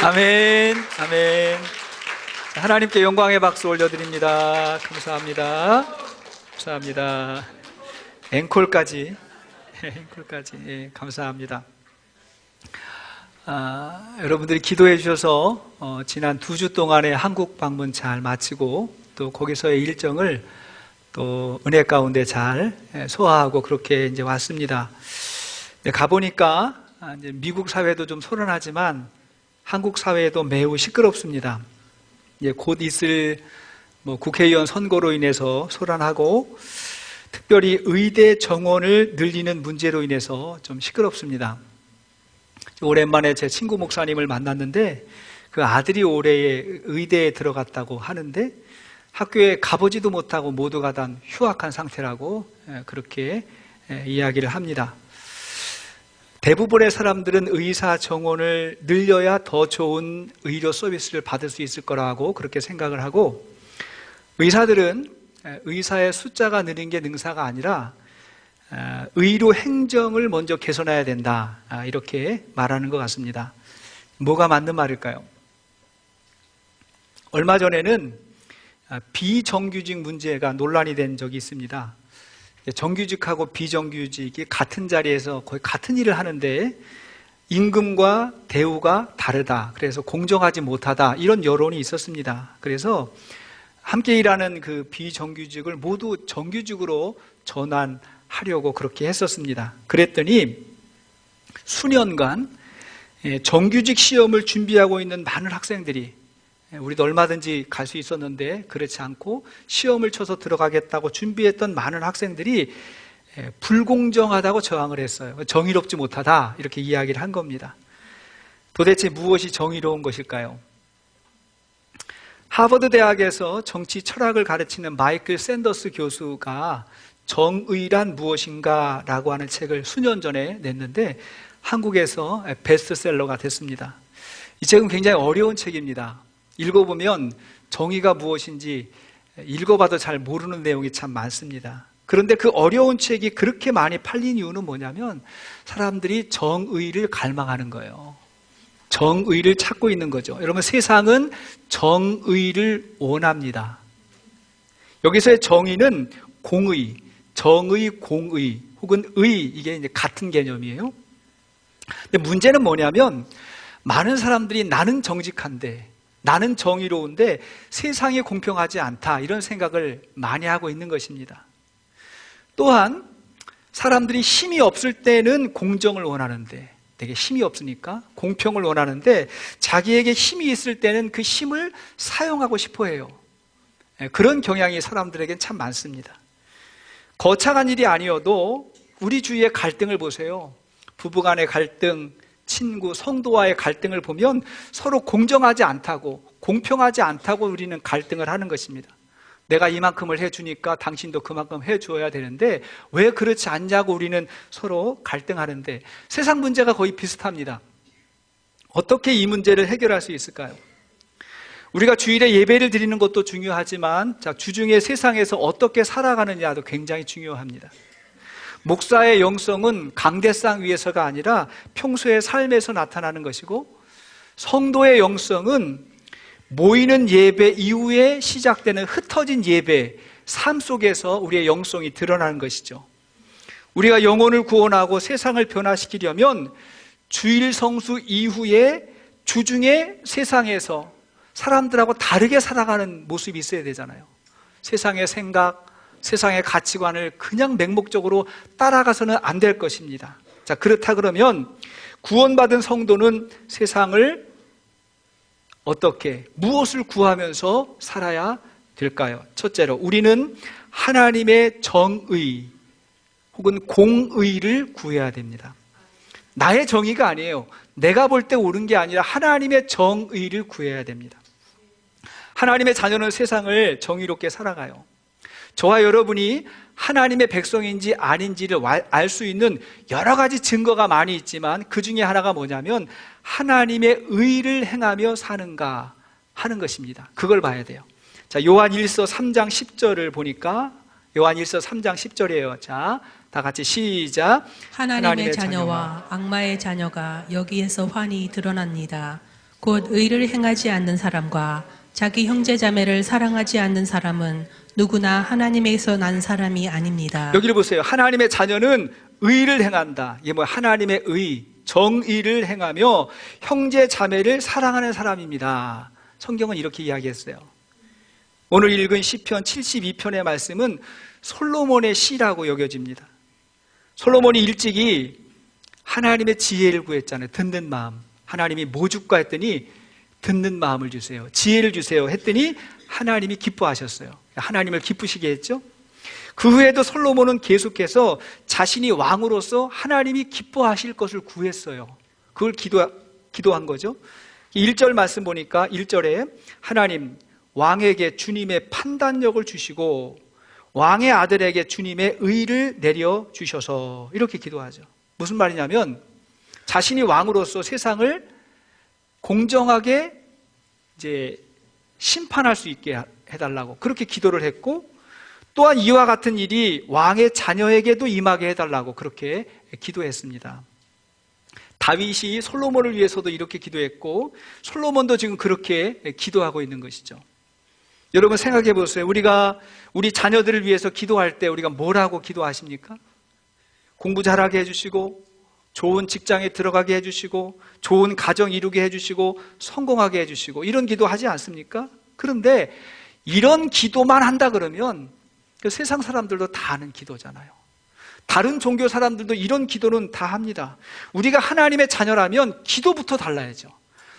Speaker 1: 아멘, 아멘. 하나님께 영광의 박수 올려드립니다. 감사합니다. 감사합니다. 앵콜까지, 앵콜까지, 감사합니다. 여러분들이 기도해 주셔서 지난 2주 동안의 한국 방문 잘 마치고 또 거기서의 일정을 또 은혜 가운데 잘 소화하고 그렇게 이제 왔습니다. 가보니까 이제 미국 사회도 좀 소란하지만 한국 사회도 매우 시끄럽습니다. 곧 있을 국회의원 선거로 인해서 소란하고 특별히 의대 정원을 늘리는 문제로 인해서 좀 시끄럽습니다. 오랜만에 제 친구 목사님을 만났는데 그 아들이 올해 의대에 들어갔다고 하는데 학교에 가보지도 못하고 모두가 다 휴학한 상태라고 그렇게 이야기를 합니다. 대부분의 사람들은 의사 정원을 늘려야 더 좋은 의료 서비스를 받을 수 있을 거라고 그렇게 생각을 하고, 의사들은 의사의 숫자가 느는 게 능사가 아니라 의료 행정을 먼저 개선해야 된다, 이렇게 말하는 것 같습니다. 뭐가 맞는 말일까요? 얼마 전에는 비정규직 문제가 논란이 된 적이 있습니다. 정규직하고 비정규직이 같은 자리에서 거의 같은 일을 하는데 임금과 대우가 다르다, 그래서 공정하지 못하다, 이런 여론이 있었습니다. 그래서 함께 일하는 그 비정규직을 모두 정규직으로 전환하려고 그렇게 했었습니다. 그랬더니 수년간 정규직 시험을 준비하고 있는 많은 학생들이, 우리도 얼마든지 갈 수 있었는데 그렇지 않고 시험을 쳐서 들어가겠다고 준비했던 많은 학생들이 불공정하다고 저항을 했어요. 정의롭지 못하다, 이렇게 이야기를 한 겁니다. 도대체 무엇이 정의로운 것일까요? 하버드 대학에서 정치 철학을 가르치는 마이클 샌더스 교수가 정의란 무엇인가 라고 하는 책을 수년 전에 냈는데 한국에서 베스트셀러가 됐습니다. 이 책은 굉장히 어려운 책입니다. 읽어보면 정의가 무엇인지 읽어봐도 잘 모르는 내용이 참 많습니다. 그런데 그 어려운 책이 그렇게 많이 팔린 이유는 뭐냐면 사람들이 정의를 갈망하는 거예요. 정의를 찾고 있는 거죠. 여러분, 세상은 정의를 원합니다. 여기서의 정의는 공의, 정의, 공의 혹은 의, 이게 이제 같은 개념이에요. 근데 문제는 뭐냐면 많은 사람들이 나는 정직한데, 나는 정의로운데 세상이 공평하지 않다, 이런 생각을 많이 하고 있는 것입니다. 또한 사람들이 힘이 없을 때는 공정을 원하는데, 되게 힘이 없으니까 공평을 원하는데 자기에게 힘이 있을 때는 그 힘을 사용하고 싶어 해요. 그런 경향이 사람들에겐 참 많습니다. 거창한 일이 아니어도 우리 주위의 갈등을 보세요. 부부간의 갈등, 친구, 성도와의 갈등을 보면 서로 공정하지 않다고, 공평하지 않다고 우리는 갈등을 하는 것입니다. 내가 이만큼을 해주니까 당신도 그만큼 해줘야 되는데 왜 그렇지 않냐고 우리는 서로 갈등하는데, 세상 문제가 거의 비슷합니다. 어떻게 이 문제를 해결할 수 있을까요? 우리가 주일에 예배를 드리는 것도 중요하지만 주중에 세상에서 어떻게 살아가느냐도 굉장히 중요합니다. 목사의 영성은 강대상 위에서가 아니라 평소의 삶에서 나타나는 것이고, 성도의 영성은 모이는 예배 이후에 시작되는 흩어진 예배, 삶 속에서 우리의 영성이 드러나는 것이죠. 우리가 영혼을 구원하고 세상을 변화시키려면 주일 성수 이후에 주중에 세상에서 사람들하고 다르게 살아가는 모습이 있어야 되잖아요. 세상의 생각, 세상의 가치관을 그냥 맹목적으로 따라가서는 안 될 것입니다. 자, 그렇다 그러면 구원받은 성도는 세상을 어떻게, 무엇을 구하면서 살아야 될까요? 첫째로, 우리는 하나님의 정의 혹은 공의를 구해야 됩니다. 나의 정의가 아니에요. 내가 볼 때 옳은 게 아니라 하나님의 정의를 구해야 됩니다. 하나님의 자녀는 세상을 정의롭게 살아가요. 저와 여러분이 하나님의 백성인지 아닌지를 알 수 있는 여러 가지 증거가 많이 있지만 그 중에 하나가 뭐냐면 하나님의 의를 행하며 사는가 하는 것입니다. 그걸 봐야 돼요. 자, 요한 1서 3장 10절을 보니까, 요한 1서 3장 10절이에요. 자, 다 같이 시작.
Speaker 4: 하나님의 자녀와 악마의 자녀가 여기에서 환히 드러납니다. 곧 의를 행하지 않는 사람과 자기 형제 자매를 사랑하지 않는 사람은 누구나 하나님에게서 난 사람이 아닙니다.
Speaker 1: 여기를 보세요. 하나님의 자녀는 의를 행한다. 이게 뭐야? 하나님의 의, 정의를 행하며 형제 자매를 사랑하는 사람입니다. 성경은 이렇게 이야기했어요. 오늘 읽은 시편 72편의 말씀은 솔로몬의 시라고 여겨집니다. 솔로몬이 일찍이 하나님의 지혜를 구했잖아요. 듣는 마음. 하나님이 뭐 줄까 했더니 듣는 마음을 주세요. 지혜를 주세요 했더니 하나님이 기뻐하셨어요. 하나님을 기쁘시게 했죠. 그 후에도 솔로몬은 계속해서 자신이 왕으로서 하나님이 기뻐하실 것을 구했어요. 그걸 기도한 거죠. 1절 말씀 보니까 1절에 하나님 왕에게 주님의 판단력을 주시고 왕의 아들에게 주님의 의를 내려주셔서 이렇게 기도하죠. 무슨 말이냐면 자신이 왕으로서 세상을 공정하게 이제 심판할 수 있게 해달라고 그렇게 기도를 했고, 또한 이와 같은 일이 왕의 자녀에게도 임하게 해달라고 그렇게 기도했습니다. 다윗이 솔로몬을 위해서도 이렇게 기도했고 솔로몬도 지금 그렇게 기도하고 있는 것이죠. 여러분 생각해 보세요. 우리가 우리 자녀들을 위해서 기도할 때 우리가 뭐라고 기도하십니까? 공부 잘하게 해주시고 좋은 직장에 들어가게 해주시고 좋은 가정 이루게 해주시고 성공하게 해주시고 이런 기도하지 않습니까? 그런데 이런 기도만 한다 그러면 그 세상 사람들도 다 하는 기도잖아요. 다른 종교 사람들도 이런 기도는 다 합니다. 우리가 하나님의 자녀라면 기도부터 달라야죠.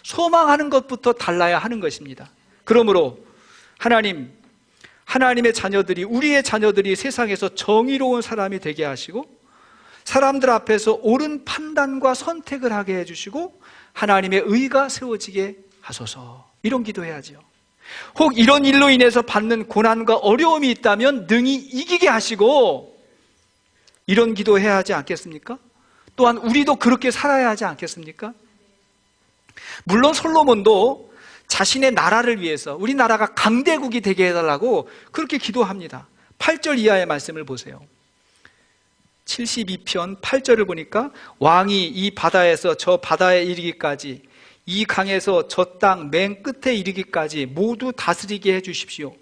Speaker 1: 소망하는 것부터 달라야 하는 것입니다. 그러므로 하나님의 자녀들이, 우리의 자녀들이 세상에서 정의로운 사람이 되게 하시고 사람들 앞에서 옳은 판단과 선택을 하게 해주시고 하나님의 의가 세워지게 하소서. 이런 기도해야죠. 혹 이런 일로 인해서 받는 고난과 어려움이 있다면 능히 이기게 하시고, 이런 기도해야 하지 않겠습니까? 또한 우리도 그렇게 살아야 하지 않겠습니까? 물론 솔로몬도 자신의 나라를 위해서 우리나라가 강대국이 되게 해달라고 그렇게 기도합니다. 8절 이하의 말씀을 보세요. 72편 8절을 보니까 왕이 이 바다에서 저 바다에 이르기까지, 이 강에서 저 땅 맨 끝에 이르기까지 모두 다스리게 해주십시오.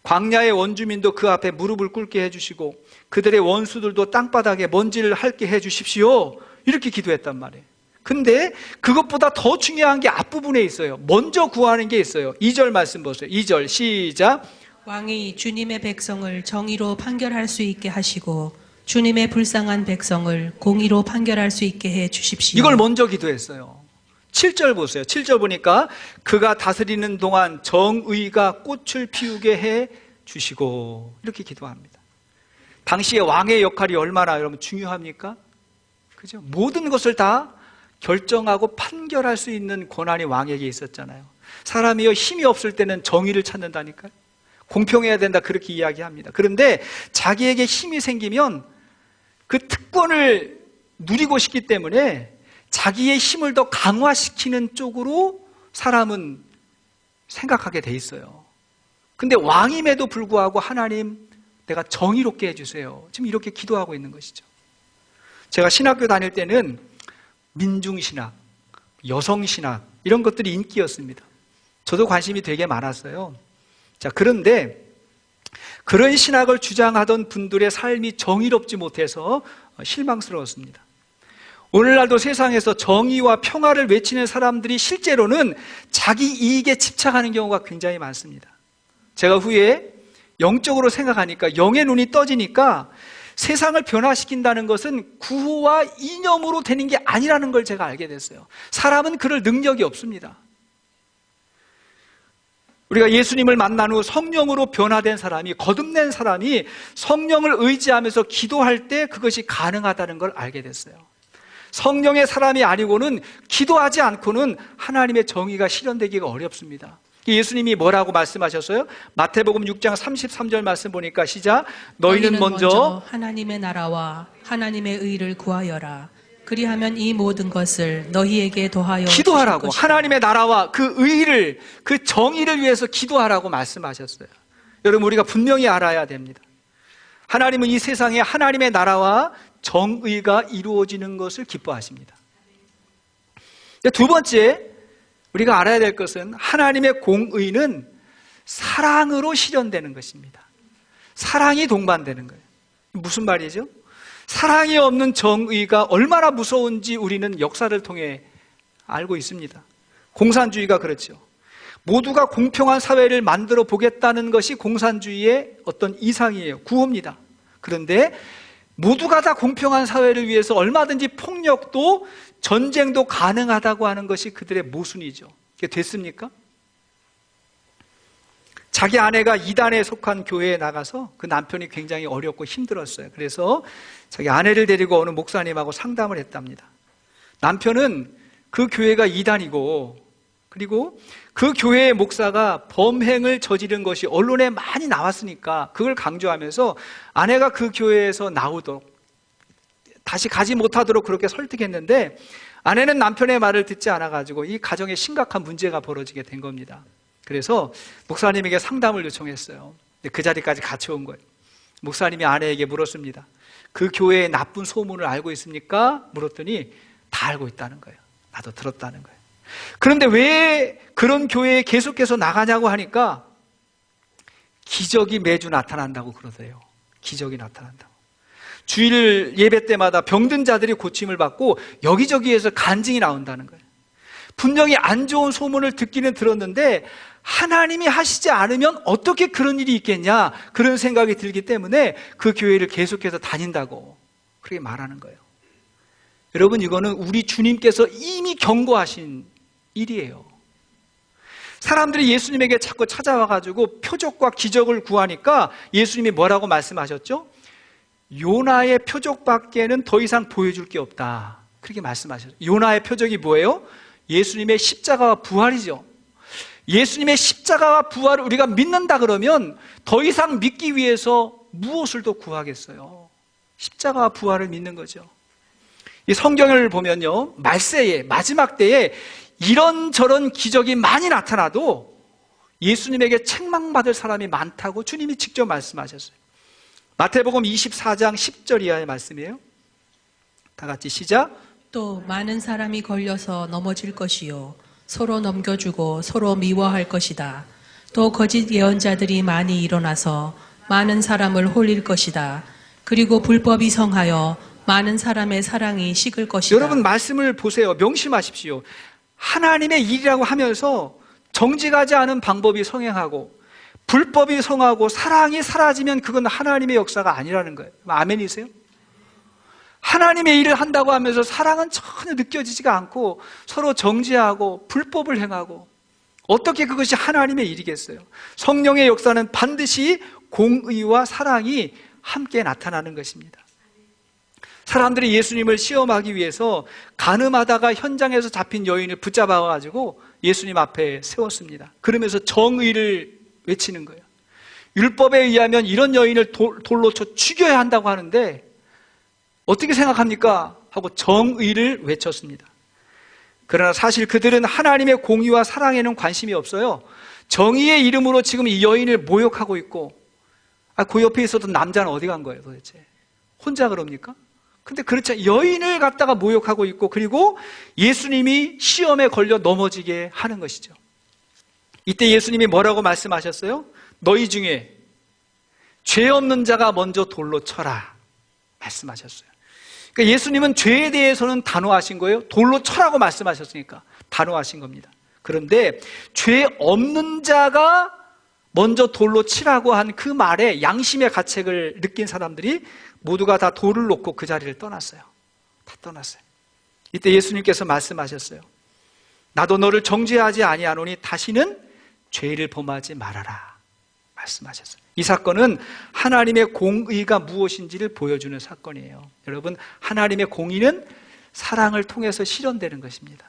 Speaker 1: 광야의 원주민도 그 앞에 무릎을 꿇게 해주시고 그들의 원수들도 땅바닥에 먼지를 핥게 해주십시오. 이렇게 기도했단 말이에요. 근데 그것보다 더 중요한 게 앞부분에 있어요. 먼저 구하는 게 있어요. 2절 말씀 보세요. 2절 시작.
Speaker 4: 왕이 주님의 백성을 정의로 판결할 수 있게 하시고 주님의 불쌍한 백성을 공의로 판결할 수 있게 해 주십시오.
Speaker 1: 이걸 먼저 기도했어요. 7절 보세요. 7절 보니까 그가 다스리는 동안 정의가 꽃을 피우게 해 주시고, 이렇게 기도합니다. 당시에 왕의 역할이 얼마나 여러분 중요합니까? 그죠? 모든 것을 다 결정하고 판결할 수 있는 권한이 왕에게 있었잖아요. 사람이요 힘이 없을 때는 정의를 찾는다니까요. 공평해야 된다 그렇게 이야기합니다. 그런데 자기에게 힘이 생기면 그 특권을 누리고 싶기 때문에 자기의 힘을 더 강화시키는 쪽으로 사람은 생각하게 돼 있어요. 근데 왕임에도 불구하고 하나님 내가 정의롭게 해주세요. 지금 이렇게 기도하고 있는 것이죠. 제가 신학교 다닐 때는 민중신학, 여성신학 이런 것들이 인기였습니다. 저도 관심이 되게 많았어요. 자, 그런데 그런 신학을 주장하던 분들의 삶이 정의롭지 못해서 실망스러웠습니다. 오늘날도 세상에서 정의와 평화를 외치는 사람들이 실제로는 자기 이익에 집착하는 경우가 굉장히 많습니다. 제가 후에 영적으로 생각하니까, 영의 눈이 떠지니까 세상을 변화시킨다는 것은 구호와 이념으로 되는 게 아니라는 걸 제가 알게 됐어요. 사람은 그럴 능력이 없습니다. 우리가 예수님을 만난 후 성령으로 변화된 사람이, 거듭낸 사람이 성령을 의지하면서 기도할 때 그것이 가능하다는 걸 알게 됐어요. 성령의 사람이 아니고는, 기도하지 않고는 하나님의 정의가 실현되기가 어렵습니다. 예수님이 뭐라고 말씀하셨어요? 마태복음 6장 33절 말씀 보니까 시작. 너희는 먼저
Speaker 4: 하나님의 나라와 하나님의 의를 구하여라. 그리하면 이 모든 것을 너희에게 더하여
Speaker 1: 기도하라고,
Speaker 4: 주실 것이다.
Speaker 1: 하나님의 나라와 그 의를, 그 정의를 위해서 기도하라고 말씀하셨어요. 여러분, 우리가 분명히 알아야 됩니다. 하나님은 이 세상에 하나님의 나라와 정의가 이루어지는 것을 기뻐하십니다. 두 번째, 우리가 알아야 될 것은 하나님의 공의는 사랑으로 실현되는 것입니다. 사랑이 동반되는 거예요. 무슨 말이죠? 사랑이 없는 정의가 얼마나 무서운지 우리는 역사를 통해 알고 있습니다. 공산주의가 그렇죠. 모두가 공평한 사회를 만들어 보겠다는 것이 공산주의의 어떤 이상이에요. 구호입니다. 그런데 모두가 다 공평한 사회를 위해서 얼마든지 폭력도 전쟁도 가능하다고 하는 것이 그들의 모순이죠. 그게 됐습니까? 자기 아내가 이단에 속한 교회에 나가서 그 남편이 굉장히 어렵고 힘들었어요. 그래서 자기 아내를 데리고 어느 목사님하고 상담을 했답니다. 남편은 그 교회가 이단이고, 그리고 그 교회의 목사가 범행을 저지른 것이 언론에 많이 나왔으니까 그걸 강조하면서 아내가 그 교회에서 나오도록, 다시 가지 못하도록 그렇게 설득했는데, 아내는 남편의 말을 듣지 않아가지고 이 가정에 심각한 문제가 벌어지게 된 겁니다. 그래서 목사님에게 상담을 요청했어요. 그 자리까지 같이 온 거예요. 목사님이 아내에게 물었습니다. 그 교회의 나쁜 소문을 알고 있습니까? 물었더니 다 알고 있다는 거예요. 나도 들었다는 거예요. 그런데 왜 그런 교회에 계속해서 나가냐고 하니까 기적이 매주 나타난다고 그러세요. 기적이 나타난다고. 주일 예배 때마다 병든 자들이 고침을 받고 여기저기에서 간증이 나온다는 거예요. 분명히 안 좋은 소문을 듣기는 들었는데 하나님이 하시지 않으면 어떻게 그런 일이 있겠냐, 그런 생각이 들기 때문에 그 교회를 계속해서 다닌다고 그렇게 말하는 거예요. 여러분, 이거는 우리 주님께서 이미 경고하신 일이에요. 사람들이 예수님에게 자꾸 찾아와가지고 표적과 기적을 구하니까 예수님이 뭐라고 말씀하셨죠? 요나의 표적밖에는 더 이상 보여줄 게 없다, 그렇게 말씀하셨어요. 요나의 표적이 뭐예요? 예수님의 십자가와 부활이죠. 예수님의 십자가와 부활을 우리가 믿는다 그러면 더 이상 믿기 위해서 무엇을 더 구하겠어요? 십자가와 부활을 믿는 거죠. 이 성경을 보면요, 말세에, 마지막 때에 이런저런 기적이 많이 나타나도 예수님에게 책망받을 사람이 많다고 주님이 직접 말씀하셨어요. 마태복음 24장 10절 이하의 말씀이에요. 다 같이 시작.
Speaker 4: 또 많은 사람이 걸려서 넘어질 것이요 서로 넘겨주고 서로 미워할 것이다. 또 거짓 예언자들이 많이 일어나서 많은 사람을 홀릴 것이다. 그리고 불법이 성하여 많은 사람의 사랑이 식을 것이다.
Speaker 1: 여러분, 말씀을 보세요. 명심하십시오. 하나님의 일이라고 하면서 정직하지 않은 방법이 성행하고 불법이 성하고 사랑이 사라지면 그건 하나님의 역사가 아니라는 거예요. 아멘이세요? 하나님의 일을 한다고 하면서 사랑은 전혀 느껴지지가 않고 서로 정죄하고 불법을 행하고 어떻게 그것이 하나님의 일이겠어요? 성령의 역사는 반드시 공의와 사랑이 함께 나타나는 것입니다. 사람들이 예수님을 시험하기 위해서 간음하다가 현장에서 잡힌 여인을 붙잡아가지고 예수님 앞에 세웠습니다. 그러면서 정의를 외치는 거예요. 율법에 의하면 이런 여인을 돌로 쳐 죽여야 한다고 하는데 어떻게 생각합니까? 하고 정의를 외쳤습니다. 그러나 사실 그들은 하나님의 공의와 사랑에는 관심이 없어요. 정의의 이름으로 지금 이 여인을 모욕하고 있고, 그 옆에 있었던 남자는 어디 간 거예요 도대체? 혼자 그럽니까? 근데 그렇지 않아요. 여인을 갖다가 모욕하고 있고, 그리고 예수님이 시험에 걸려 넘어지게 하는 것이죠. 이때 예수님이 뭐라고 말씀하셨어요? 너희 중에 죄 없는 자가 먼저 돌로 쳐라 말씀하셨어요. 그러니까 예수님은 죄에 대해서는 단호하신 거예요. 돌로 쳐라고 말씀하셨으니까 단호하신 겁니다. 그런데 죄 없는 자가 먼저 돌로 치라고 한 그 말에 양심의 가책을 느낀 사람들이 모두가 다 돌을 놓고 그 자리를 떠났어요. 다 떠났어요. 이때 예수님께서 말씀하셨어요. 나도 너를 정죄하지 아니하노니 다시는 죄를 범하지 말아라 말씀하셨어요. 이 사건은 하나님의 공의가 무엇인지를 보여주는 사건이에요. 여러분, 하나님의 공의는 사랑을 통해서 실현되는 것입니다.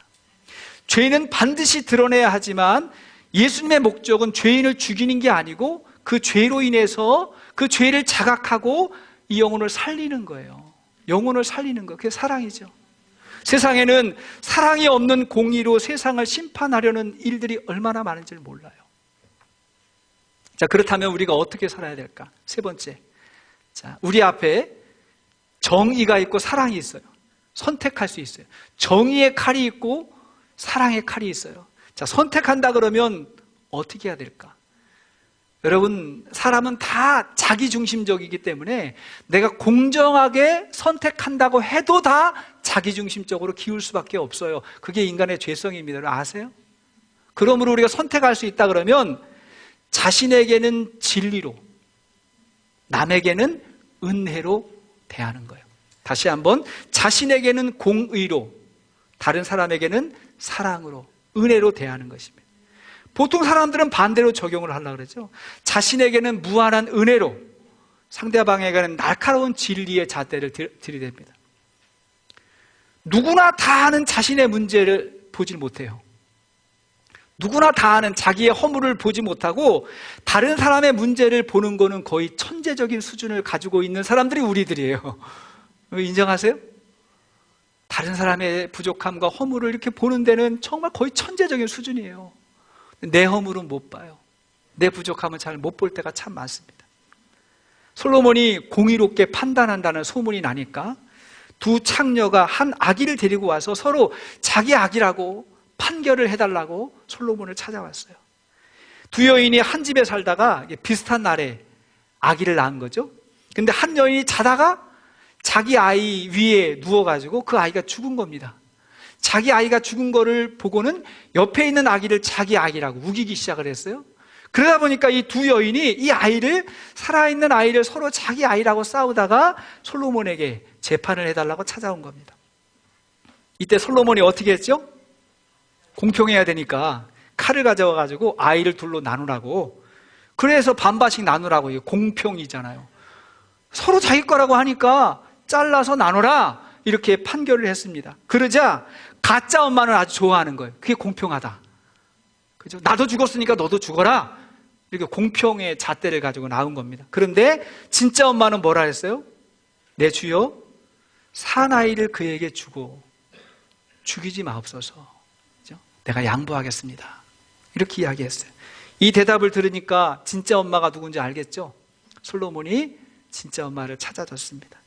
Speaker 1: 죄는 반드시 드러내야 하지만 예수님의 목적은 죄인을 죽이는 게 아니고 그 죄로 인해서 그 죄를 자각하고 이 영혼을 살리는 거예요. 영혼을 살리는 거, 그게 사랑이죠. 세상에는 사랑이 없는 공의로 세상을 심판하려는 일들이 얼마나 많은지를 몰라요. 자, 그렇다면 우리가 어떻게 살아야 될까? 세 번째, 자, 우리 앞에 정의가 있고 사랑이 있어요. 선택할 수 있어요. 정의의 칼이 있고 사랑의 칼이 있어요. 자, 선택한다 그러면 어떻게 해야 될까? 여러분, 사람은 다 자기중심적이기 때문에 내가 공정하게 선택한다고 해도 다 자기중심적으로 기울 수밖에 없어요. 그게 인간의 죄성입니다. 아세요? 그러므로 우리가 선택할 수 있다 그러면 자신에게는 진리로, 남에게는 은혜로 대하는 거예요. 다시 한번, 자신에게는 공의로, 다른 사람에게는 사랑으로, 은혜로 대하는 것입니다. 보통 사람들은 반대로 적용을 하려고 그러죠. 자신에게는 무한한 은혜로, 상대방에게는 날카로운 진리의 잣대를 들이댑니다. 누구나 다 아는 자신의 문제를 보질 못해요. 누구나 다 아는 자기의 허물을 보지 못하고 다른 사람의 문제를 보는 거는 거의 천재적인 수준을 가지고 있는 사람들이 우리들이에요. 인정하세요? 다른 사람의 부족함과 허물을 이렇게 보는 데는 정말 거의 천재적인 수준이에요. 내 허물은 못 봐요. 내 부족함은 잘 못 볼 때가 참 많습니다. 솔로몬이 공의롭게 판단한다는 소문이 나니까 두 창녀가 한 아기를 데리고 와서 서로 자기 아기라고 판결을 해달라고 솔로몬을 찾아왔어요. 두 여인이 한 집에 살다가 비슷한 날에 아기를 낳은 거죠. 근데 한 여인이 자다가 자기 아이 위에 누워가지고 그 아이가 죽은 겁니다. 자기 아이가 죽은 거를 보고는 옆에 있는 아기를 자기 아기라고 우기기 시작을 했어요. 그러다 보니까 이 두 여인이 이 아이를, 살아있는 아이를 서로 자기 아이라고 싸우다가 솔로몬에게 재판을 해달라고 찾아온 겁니다. 이때 솔로몬이 어떻게 했죠? 공평해야 되니까 칼을 가져와가지고 아이를 둘로 나누라고, 그래서 반반씩 나누라고. 이게 공평이잖아요. 서로 자기 거라고 하니까 잘라서 나눠라, 이렇게 판결을 했습니다. 그러자 가짜 엄마는 아주 좋아하는 거예요. 그게 공평하다. 그죠? 나도 죽었으니까 너도 죽어라, 이렇게 공평의 잣대를 가지고 나온 겁니다. 그런데 진짜 엄마는 뭐라 했어요? 내 주여, 사나이를 그에게 주고 죽이지 마옵소서. 그죠? 내가 양보하겠습니다, 이렇게 이야기했어요. 이 대답을 들으니까 진짜 엄마가 누군지 알겠죠? 솔로몬이 진짜 엄마를 찾아줬습니다.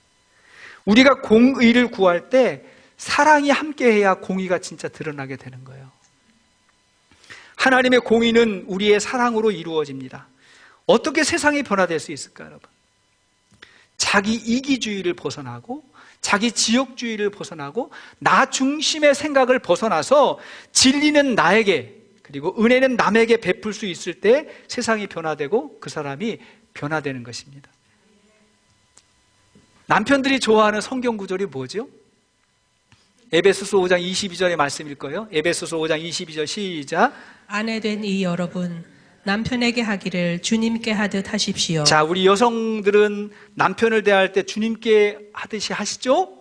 Speaker 1: 우리가 공의를 구할 때 사랑이 함께해야 공의가 진짜 드러나게 되는 거예요. 하나님의 공의는 우리의 사랑으로 이루어집니다. 어떻게 세상이 변화될 수 있을까요, 여러분? 자기 이기주의를 벗어나고 자기 지역주의를 벗어나고 나 중심의 생각을 벗어나서 진리는 나에게, 그리고 은혜는 남에게 베풀 수 있을 때 세상이 변화되고 그 사람이 변화되는 것입니다. 남편들이 좋아하는 성경 구절이 뭐죠? 에베소서 5장 22절의 말씀일 거예요. 에베소서 5장 22절 시작.
Speaker 4: 아내된 이 여러분, 남편에게 하기를 주님께 하듯 하십시오.
Speaker 1: 자, 우리 여성들은 남편을 대할 때 주님께 하듯이 하시죠?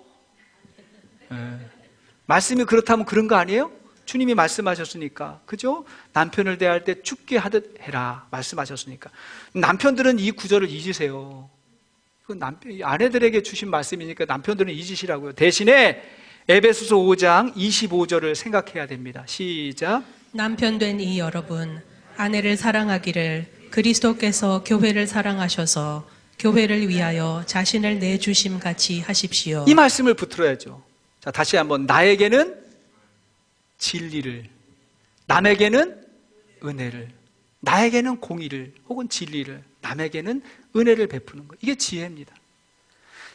Speaker 1: 말씀이 그렇다면 그런 거 아니에요? 주님이 말씀하셨으니까, 그죠? 남편을 대할 때 죽게 하듯 해라 말씀하셨으니까. 남편들은 이 구절을 잊으세요. 아내들에게 주신 말씀이니까 남편들은 잊으시라고요. 대신에 에베소서 5장 25절을 생각해야 됩니다. 시작.
Speaker 4: 남편된 이 여러분, 아내를 사랑하기를 그리스도께서 교회를 사랑하셔서 교회를 위하여 자신을 내주심 같이 하십시오.
Speaker 1: 이 말씀을 붙들어야죠. 자, 다시 한번. 나에게는 진리를, 남에게는 은혜를, 나에게는 공의를 혹은 진리를, 남에게는 은혜를 베푸는 것. 이게 지혜입니다.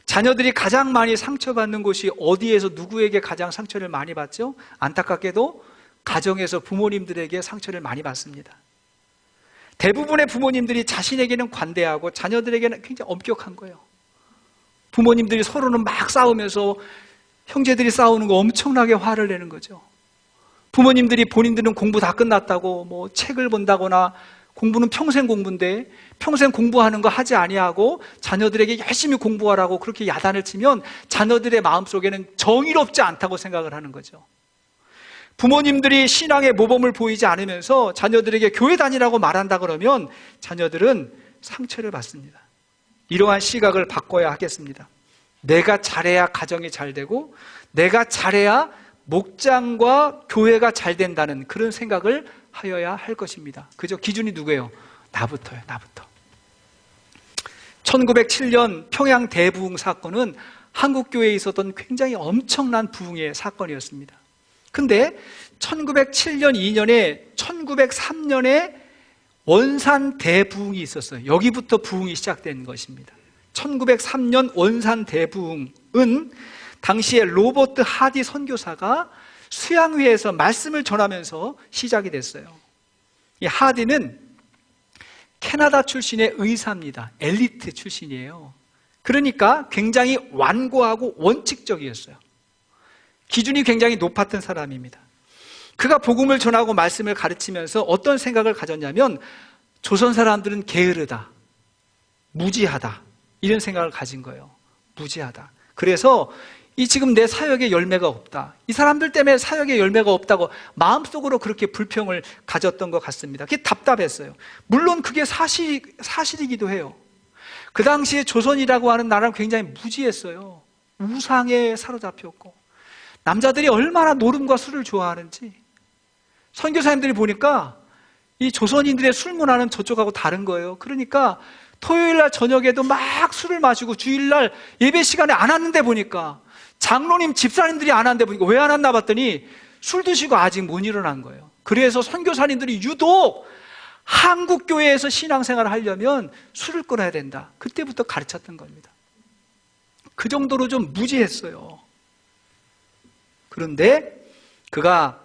Speaker 1: 자녀들이 가장 많이 상처받는 곳이 어디에서 누구에게 가장 상처를 많이 받죠? 안타깝게도 가정에서 부모님들에게 상처를 많이 받습니다. 대부분의 부모님들이 자신에게는 관대하고 자녀들에게는 굉장히 엄격한 거예요. 부모님들이 서로는 막 싸우면서 형제들이 싸우는 거 엄청나게 화를 내는 거죠. 부모님들이 본인들은 공부 다 끝났다고 뭐 책을 본다거나, 공부는 평생 공부인데 평생 공부하는 거 하지 아니하고 자녀들에게 열심히 공부하라고 그렇게 야단을 치면 자녀들의 마음속에는 정의롭지 않다고 생각을 하는 거죠. 부모님들이 신앙의 모범을 보이지 않으면서 자녀들에게 교회 다니라고 말한다 그러면 자녀들은 상처를 받습니다. 이러한 시각을 바꿔야 하겠습니다. 내가 잘해야 가정이 잘 되고 내가 잘해야 목장과 교회가 잘 된다는 그런 생각을 하여야 할 것입니다. 그죠? 기준이 누구예요? 나부터요, 나부터. 1907년 평양 대부흥 사건은 한국교회에 있었던 굉장히 엄청난 부흥의 사건이었습니다. 근데 1907년 2년에 1903년에 원산 대부흥이 있었어요. 여기부터 부흥이 시작된 것입니다. 1903년 원산 대부흥은 당시에 로버트 하디 선교사가 수양회에서 말씀을 전하면서 시작이 됐어요. 이 하디는 캐나다 출신의 의사입니다. 엘리트 출신이에요. 그러니까 굉장히 완고하고 원칙적이었어요. 기준이 굉장히 높았던 사람입니다. 그가 복음을 전하고 말씀을 가르치면서 어떤 생각을 가졌냐면 조선 사람들은 게으르다, 무지하다, 이런 생각을 가진 거예요. 무지하다. 그래서 이 지금 내 사역에 열매가 없다, 이 사람들 때문에 사역에 열매가 없다고 마음속으로 그렇게 불평을 가졌던 것 같습니다. 그게 답답했어요. 물론 그게 사실이기도 해요. 그 당시에 조선이라고 하는 나라는 굉장히 무지했어요. 우상에 사로잡혔고 남자들이 얼마나 노름과 술을 좋아하는지 선교사님들이 보니까 이 조선인들의 술 문화는 저쪽하고 다른 거예요. 그러니까 토요일날 저녁에도 막 술을 마시고 주일날 예배 시간에 안 왔는데 보니까 장로님, 집사님들이 안 왔는데 보니까 왜 안 왔나 봤더니 술 드시고 아직 못 일어난 거예요. 그래서 선교사님들이 유독 한국 교회에서 신앙생활을 하려면 술을 끊어야 된다, 그때부터 가르쳤던 겁니다. 그 정도로 좀 무지했어요. 그런데 그가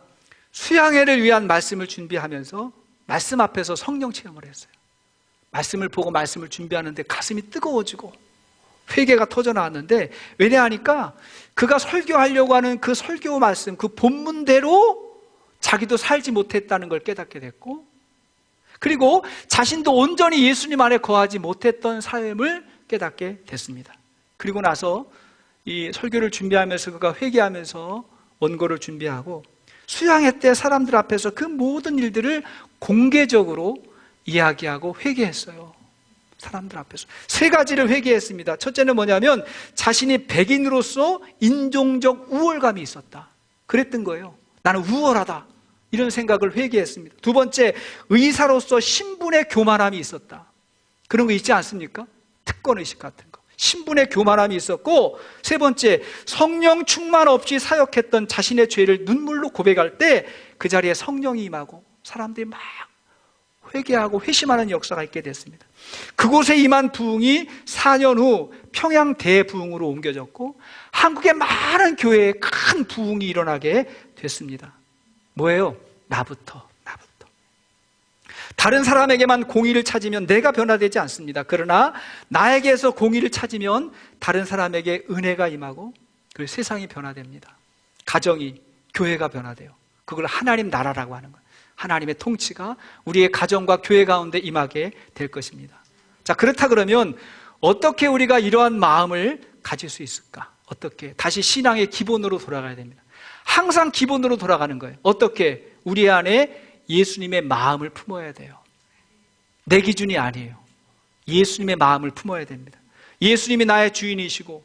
Speaker 1: 수양회를 위한 말씀을 준비하면서 말씀 앞에서 성령 체험을 했어요. 말씀을 보고 말씀을 준비하는데 가슴이 뜨거워지고 회개가 터져 나왔는데, 왜냐하니까 그가 설교하려고 하는 그 설교 말씀, 그 본문대로 자기도 살지 못했다는 걸 깨닫게 됐고, 그리고 자신도 온전히 예수님 안에 거하지 못했던 삶을 깨닫게 됐습니다. 그리고 나서 이 설교를 준비하면서 그가 회개하면서 원고를 준비하고 수양회 때 사람들 앞에서 그 모든 일들을 공개적으로 이야기하고 회개했어요. 사람들 앞에서 3가지를 회개했습니다. 첫째는 뭐냐면 자신이 백인으로서 인종적 우월감이 있었다, 그랬던 거예요. 나는 우월하다, 이런 생각을 회개했습니다. 2번째, 의사로서 신분의 교만함이 있었다. 그런 거 있지 않습니까? 특권의식 같은 거, 신분의 교만함이 있었고, 3번째, 성령 충만 없이 사역했던 자신의 죄를 눈물로 고백할 때 그 자리에 성령이 임하고 사람들이 막 회개하고 회심하는 역사가 있게 됐습니다. 그곳에 임한 부흥이 4년 후 평양 대부흥으로 옮겨졌고 한국의 많은 교회에 큰 부흥이 일어나게 됐습니다. 뭐예요? 나부터. 다른 사람에게만 공의를 찾으면 내가 변화되지 않습니다. 그러나 나에게서 공의를 찾으면 다른 사람에게 은혜가 임하고 그리고 세상이 변화됩니다. 가정이, 교회가 변화돼요. 그걸 하나님 나라라고 하는 거예요. 하나님의 통치가 우리의 가정과 교회 가운데 임하게 될 것입니다. 자, 그렇다 그러면 어떻게 우리가 이러한 마음을 가질 수 있을까? 어떻게? 다시 신앙의 기본으로 돌아가야 됩니다. 항상 기본으로 돌아가는 거예요. 어떻게? 우리 안에 예수님의 마음을 품어야 돼요. 내 기준이 아니에요. 예수님의 마음을 품어야 됩니다. 예수님이 나의 주인이시고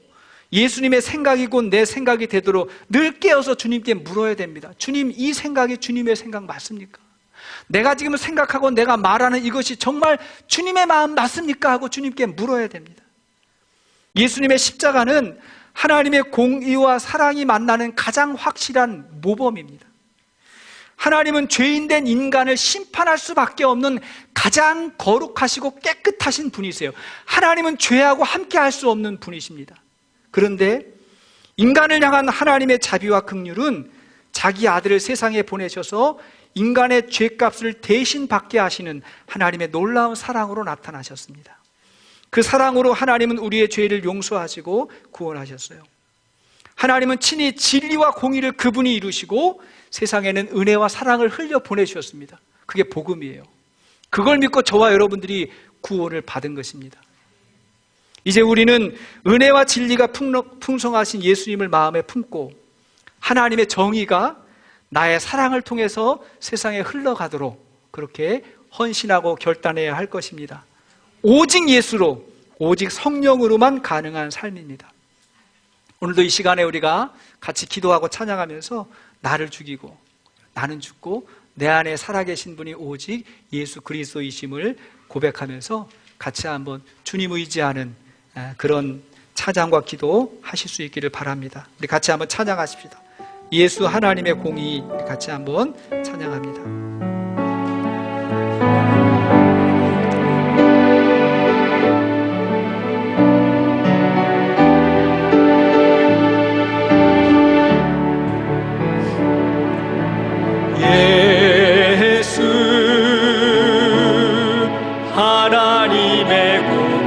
Speaker 1: 예수님의 생각이 곧 내 생각이 되도록 늘 깨어서 주님께 물어야 됩니다. 주님, 이 생각이 주님의 생각 맞습니까? 내가 지금 생각하고 내가 말하는 이것이 정말 주님의 마음 맞습니까? 하고 주님께 물어야 됩니다. 예수님의 십자가는 하나님의 공의와 사랑이 만나는 가장 확실한 모범입니다. 하나님은 죄인된 인간을 심판할 수밖에 없는 가장 거룩하시고 깨끗하신 분이세요. 하나님은 죄하고 함께 할 수 없는 분이십니다. 그런데 인간을 향한 하나님의 자비와 긍휼은 자기 아들을 세상에 보내셔서 인간의 죄값을 대신 받게 하시는 하나님의 놀라운 사랑으로 나타나셨습니다. 그 사랑으로 하나님은 우리의 죄를 용서하시고 구원하셨어요. 하나님은 친히 진리와 공의를 그분이 이루시고 세상에는 은혜와 사랑을 흘려 보내주셨습니다. 그게 복음이에요. 그걸 믿고 저와 여러분들이 구원을 받은 것입니다. 이제 우리는 은혜와 진리가 풍성하신 예수님을 마음에 품고 하나님의 정의가 나의 사랑을 통해서 세상에 흘러가도록 그렇게 헌신하고 결단해야 할 것입니다. 오직 예수로, 오직 성령으로만 가능한 삶입니다. 오늘도 이 시간에 우리가 같이 기도하고 찬양하면서 나를 죽이고 나는 죽고 내 안에 살아계신 분이 오직 예수 그리스도이심을 고백하면서 같이 한번 주님 의지하는 그런 찬양과 기도 하실 수 있기를 바랍니다. 우리 같이 한번 찬양하십시다. 예수 하나님의 공의, 같이 한번 찬양합니다.
Speaker 5: 예수 하나님의 공의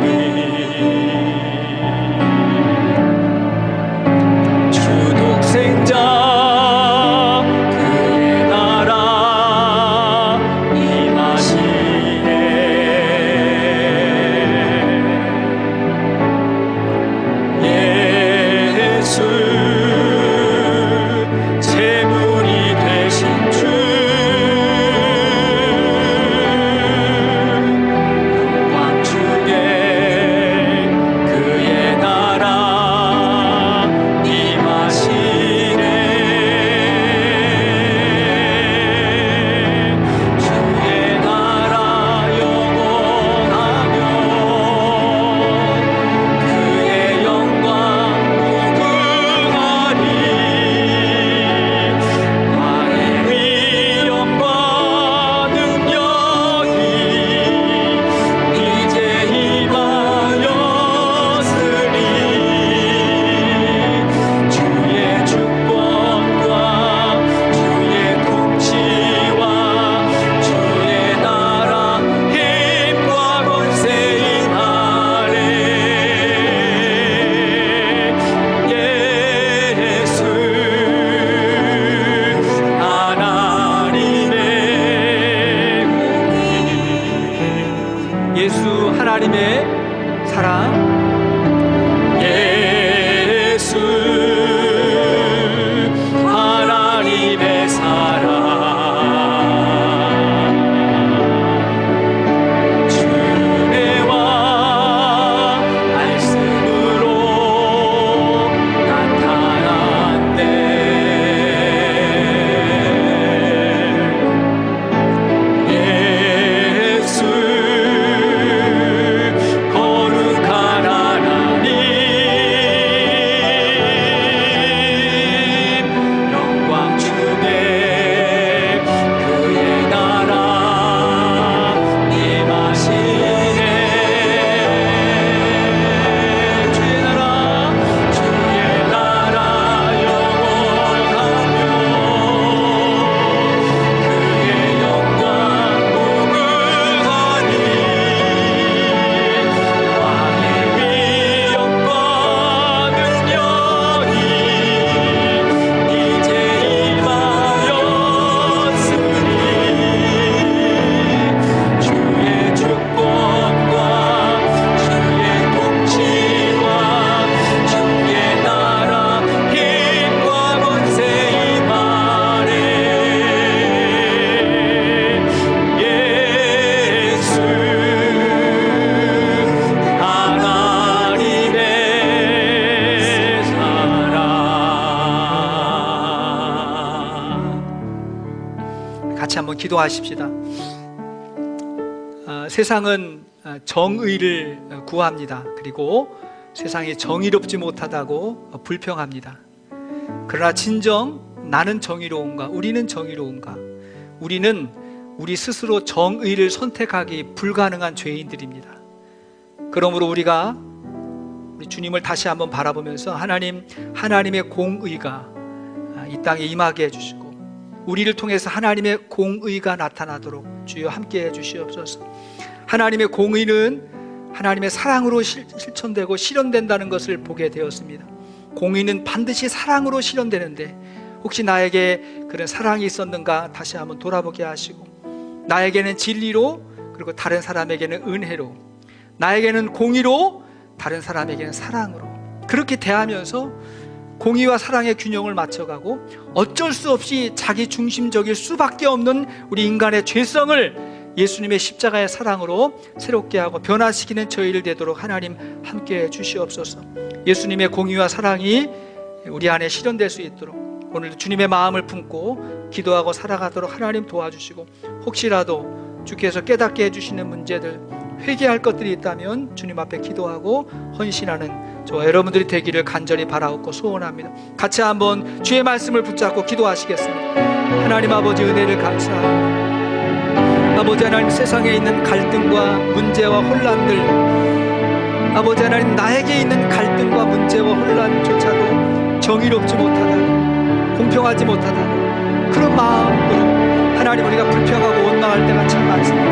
Speaker 5: 사랑 주내와 말씀으로 나타났네. 예수 거룩한 하나님, 영광 주네. 그의 나라 임하시네. 주의 나라 영원하며 그의 영광 무궁하니 왕의 위엄과 능력이 이제 임하였으니 주의 축복과 주의 통치와 주의 나라 힘과 권세 임하네. 예수 하나님의 사랑.
Speaker 1: 같이 한번 기도하십시다. 세상은 정의를 구합니다. 그리고 세상이 정의롭지 못하다고 불평합니다. 그러나 진정 나는 정의로운가? 우리는 정의로운가? 우리는 우리 스스로 정의를 선택하기 불가능한 죄인들입니다. 그러므로 우리가 우리 주님을 다시 한번 바라보면서 하나님의 공의가 이 땅에 임하게 해주시고 우리를 통해서 하나님의 공의가 나타나도록 주여 함께해 주시옵소서. 하나님의 공의는 하나님의 사랑으로 실천되고 실현된다는 것을 보게 되었습니다. 공의는 반드시 사랑으로 실현되는데 혹시 나에게 그런 사랑이 있었는가 다시 한번 돌아보게 하시고, 나에게는 진리로, 그리고 다른 사람에게는 은혜로, 나에게는 공의로, 다른 사람에게는 사랑으로, 그렇게 대하면서 공의와 사랑의 균형을 맞춰가고 어쩔 수 없이 자기 중심적일 수밖에 없는 우리 인간의 죄성을 예수님의 십자가의 사랑으로 새롭게 하고 변화시키는 저희를 되도록 하나님 함께해 주시옵소서. 예수님의 공의와 사랑이 우리 안에 실현될 수 있도록 오늘도 주님의 마음을 품고 기도하고 살아가도록 하나님 도와주시고, 혹시라도 주께서 깨닫게 해주시는 문제들, 회개할 것들이 있다면 주님 앞에 기도하고 헌신하는 저와 여러분들이 되기를 간절히 바라옵고 소원합니다. 같이 한번 주의 말씀을 붙잡고 기도하시겠습니다. 하나님 아버지, 은혜를 감사합니다. 아버지 하나님, 세상에 있는 갈등과 문제와 혼란들, 아버지 하나님, 나에게 있는 갈등과 문제와 혼란조차도 정의롭지 못하다, 공평하지 못하다, 그런 마음으로 하나님 우리가 불평하고 원망할 때가 참 많습니다.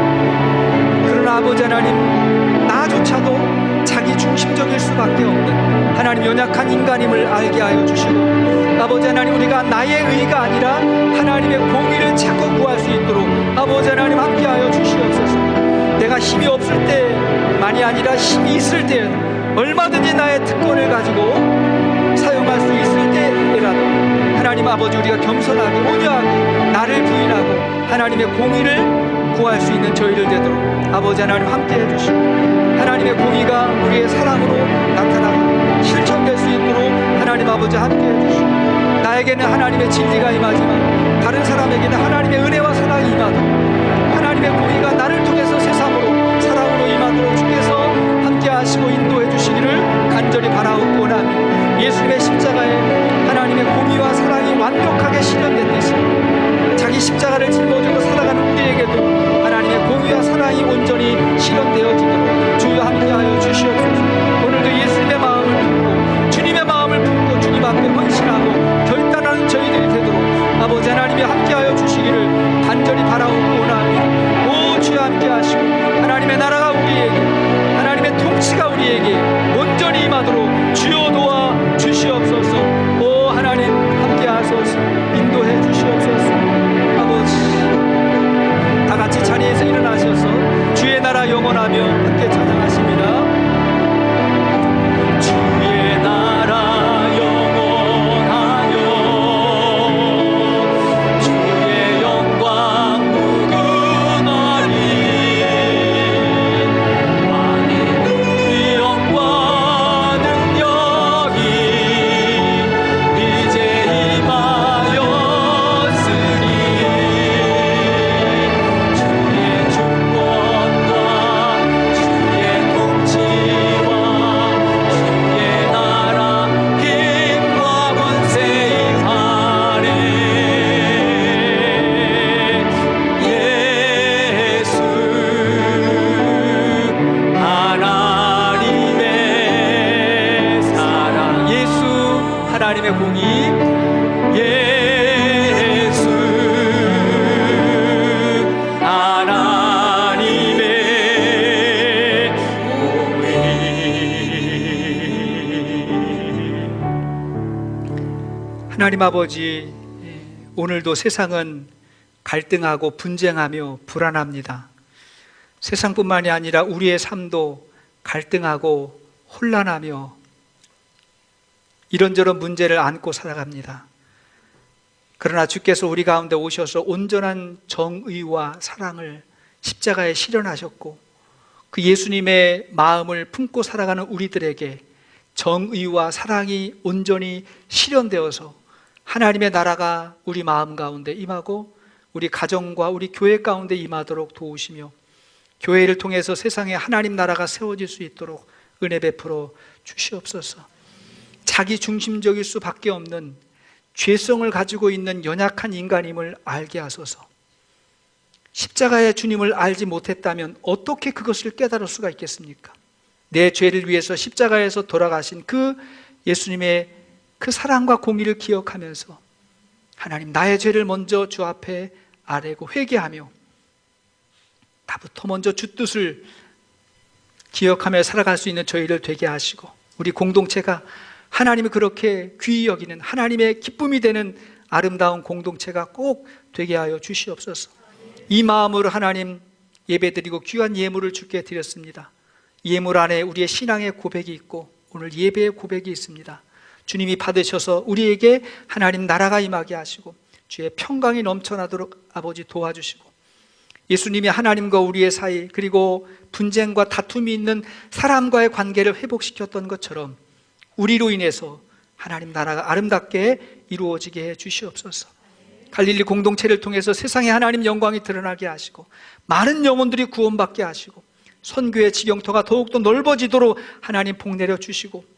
Speaker 1: 그러나 아버지 하나님, 나조차도 자기 중심적일 수밖에 없는 하나님 연약한 인간임을 알게 하여 주시고, 아버지 하나님, 우리가 나의 의가 아니라 하나님의 공의를 찾고 구할 수 있도록 아버지 하나님 함께하여 주시옵소서. 내가 힘이 없을 때만이 아니라 힘이 있을 때 얼마든지 나의 특권을 가지고 사용할 수 있을 때라도 하나님 아버지, 우리가 겸손하게 온유하게 나를 부인하고 하나님의 공의를 구할 수 있는 저희를 되도록 아버지 하나님 함께해 주시고, 하나님의 공의가 우리의 사랑으로 나타나고 실천될 수 있도록 하나님 아버지 함께해 주시고, 나에게는 하나님의 진리가 임하지만 다른 사람에게는 하나님의 은혜와 사랑이 임하도록, 하나님의 공의가 나를 통해서 세상으로 사랑으로 임하도록 주께서 함께 하시고 인도해 주시기를 간절히 바라옵고 원하며, 예수님의 십자가에 하나님의 공의와 사랑이 완벽하게 실현됐듯이 자기 십자가를 짊어지고 살아가는 우리에게도 하나님의 공의와 사랑이 온전히 실현되어지도록 주여 함께하여 주시옵소서. 오늘도 예수님의 마음을 품고 주님의 마음을 품고 주님 앞에 헌신하고 결단하는 저희들이 되도록 아버지 하나님이 함께하여 주시기를 간절히 바라옵고 원하며, 오 주여 함께하시고 하나님의 나라가 우리에게, 하나님의 통치가 우리에게 온전히 임하도록 주여 도와 주시옵소서. 오 하나님 함께하소서, 인도해 주시옵소서. 아버지, 다 같이 자리에서 일어나셔서 주의 나라 영원하며 함께 찬양하십니다. 주의 나라 영원하며 주의 하나님 아버지, 오늘도 세상은 갈등하고 분쟁하며 불안합니다. 세상뿐만이 아니라 우리의 삶도 갈등하고 혼란하며 이런저런 문제를 안고 살아갑니다. 그러나 주께서 우리 가운데 오셔서 온전한 정의와 사랑을 십자가에 실현하셨고, 그 예수님의 마음을 품고 살아가는 우리들에게 정의와 사랑이 온전히 실현되어서 하나님의 나라가 우리 마음 가운데 임하고 우리 가정과 우리 교회 가운데 임하도록 도우시며, 교회를 통해서 세상에 하나님 나라가 세워질 수 있도록 은혜 베풀어 주시옵소서. 자기 중심적일 수밖에 없는 죄성을 가지고 있는 연약한 인간임을 알게 하소서. 십자가의 주님을 알지 못했다면 어떻게 그것을 깨달을 수가 있겠습니까? 내 죄를 위해서 십자가에서 돌아가신 그 예수님의 그 사랑과 공의를 기억하면서 하나님, 나의 죄를 먼저 주 앞에 아뢰고 회개하며 나부터 먼저 주 뜻을 기억하며 살아갈 수 있는 저희를 되게 하시고, 우리 공동체가 하나님이 그렇게 귀히 여기는 하나님의 기쁨이 되는 아름다운 공동체가 꼭 되게 하여 주시옵소서. 이 마음으로 하나님 예배드리고 귀한 예물을 주께 드렸습니다. 예물 안에 우리의 신앙의 고백이 있고 오늘 예배의 고백이 있습니다. 주님이 받으셔서 우리에게 하나님 나라가 임하게 하시고 주의 평강이 넘쳐나도록 아버지 도와주시고, 예수님이 하나님과 우리의 사이, 그리고 분쟁과 다툼이 있는 사람과의 관계를 회복시켰던 것처럼 우리로 인해서 하나님 나라가 아름답게 이루어지게 해 주시옵소서. 갈릴리 공동체를 통해서 세상에 하나님 영광이 드러나게 하시고 많은 영혼들이 구원받게 하시고 선교의 지경터가 더욱더 넓어지도록 하나님 복 내려 주시고,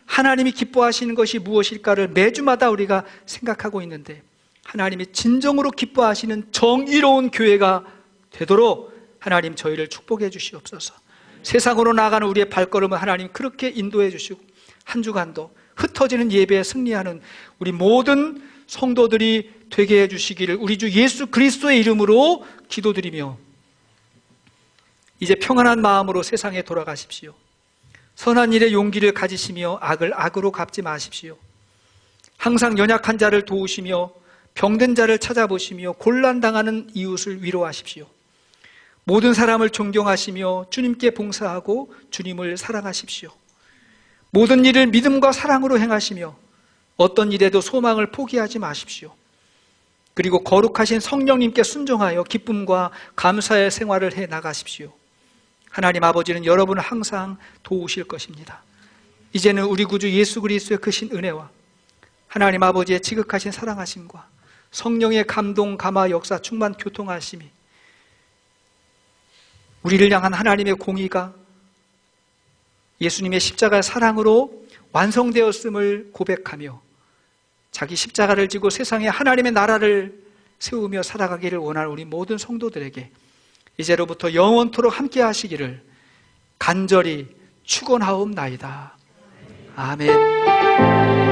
Speaker 1: 하나님이 기뻐하시는 것이 무엇일까를 매주마다 우리가 생각하고 있는데 하나님이 진정으로 기뻐하시는 정의로운 교회가 되도록 하나님 저희를 축복해 주시옵소서. 세상으로 나아가는 우리의 발걸음을 하나님 그렇게 인도해 주시고 한 주간도 흩어지는 예배에 승리하는 우리 모든 성도들이 되게 해주시기를 우리 주 예수 그리스도의 이름으로 기도드리며, 이제 평안한 마음으로 세상에 돌아가십시오. 선한 일에 용기를 가지시며 악을 악으로 갚지 마십시오. 항상 연약한 자를 도우시며 병든 자를 찾아보시며 곤란당하는 이웃을 위로하십시오. 모든 사람을 존경하시며 주님께 봉사하고 주님을 사랑하십시오. 모든 일을 믿음과 사랑으로 행하시며 어떤 일에도 소망을 포기하지 마십시오. 그리고 거룩하신 성령님께 순종하여 기쁨과 감사의 생활을 해 나가십시오. 하나님 아버지는 여러분을 항상 도우실 것입니다. 이제는 우리 구주 예수 그리스도의 크신 은혜와 하나님 아버지의 지극하신 사랑하심과 성령의 감동, 감화, 역사, 충만, 교통하심이 우리를 향한 하나님의 공의가 예수님의 십자가의 사랑으로 완성되었음을 고백하며 자기 십자가를 지고 세상에 하나님의 나라를 세우며 살아가기를 원하는 우리 모든 성도들에게 이제로부터 영원토록 함께 하시기를 간절히 축원하옵나이다. 아멘.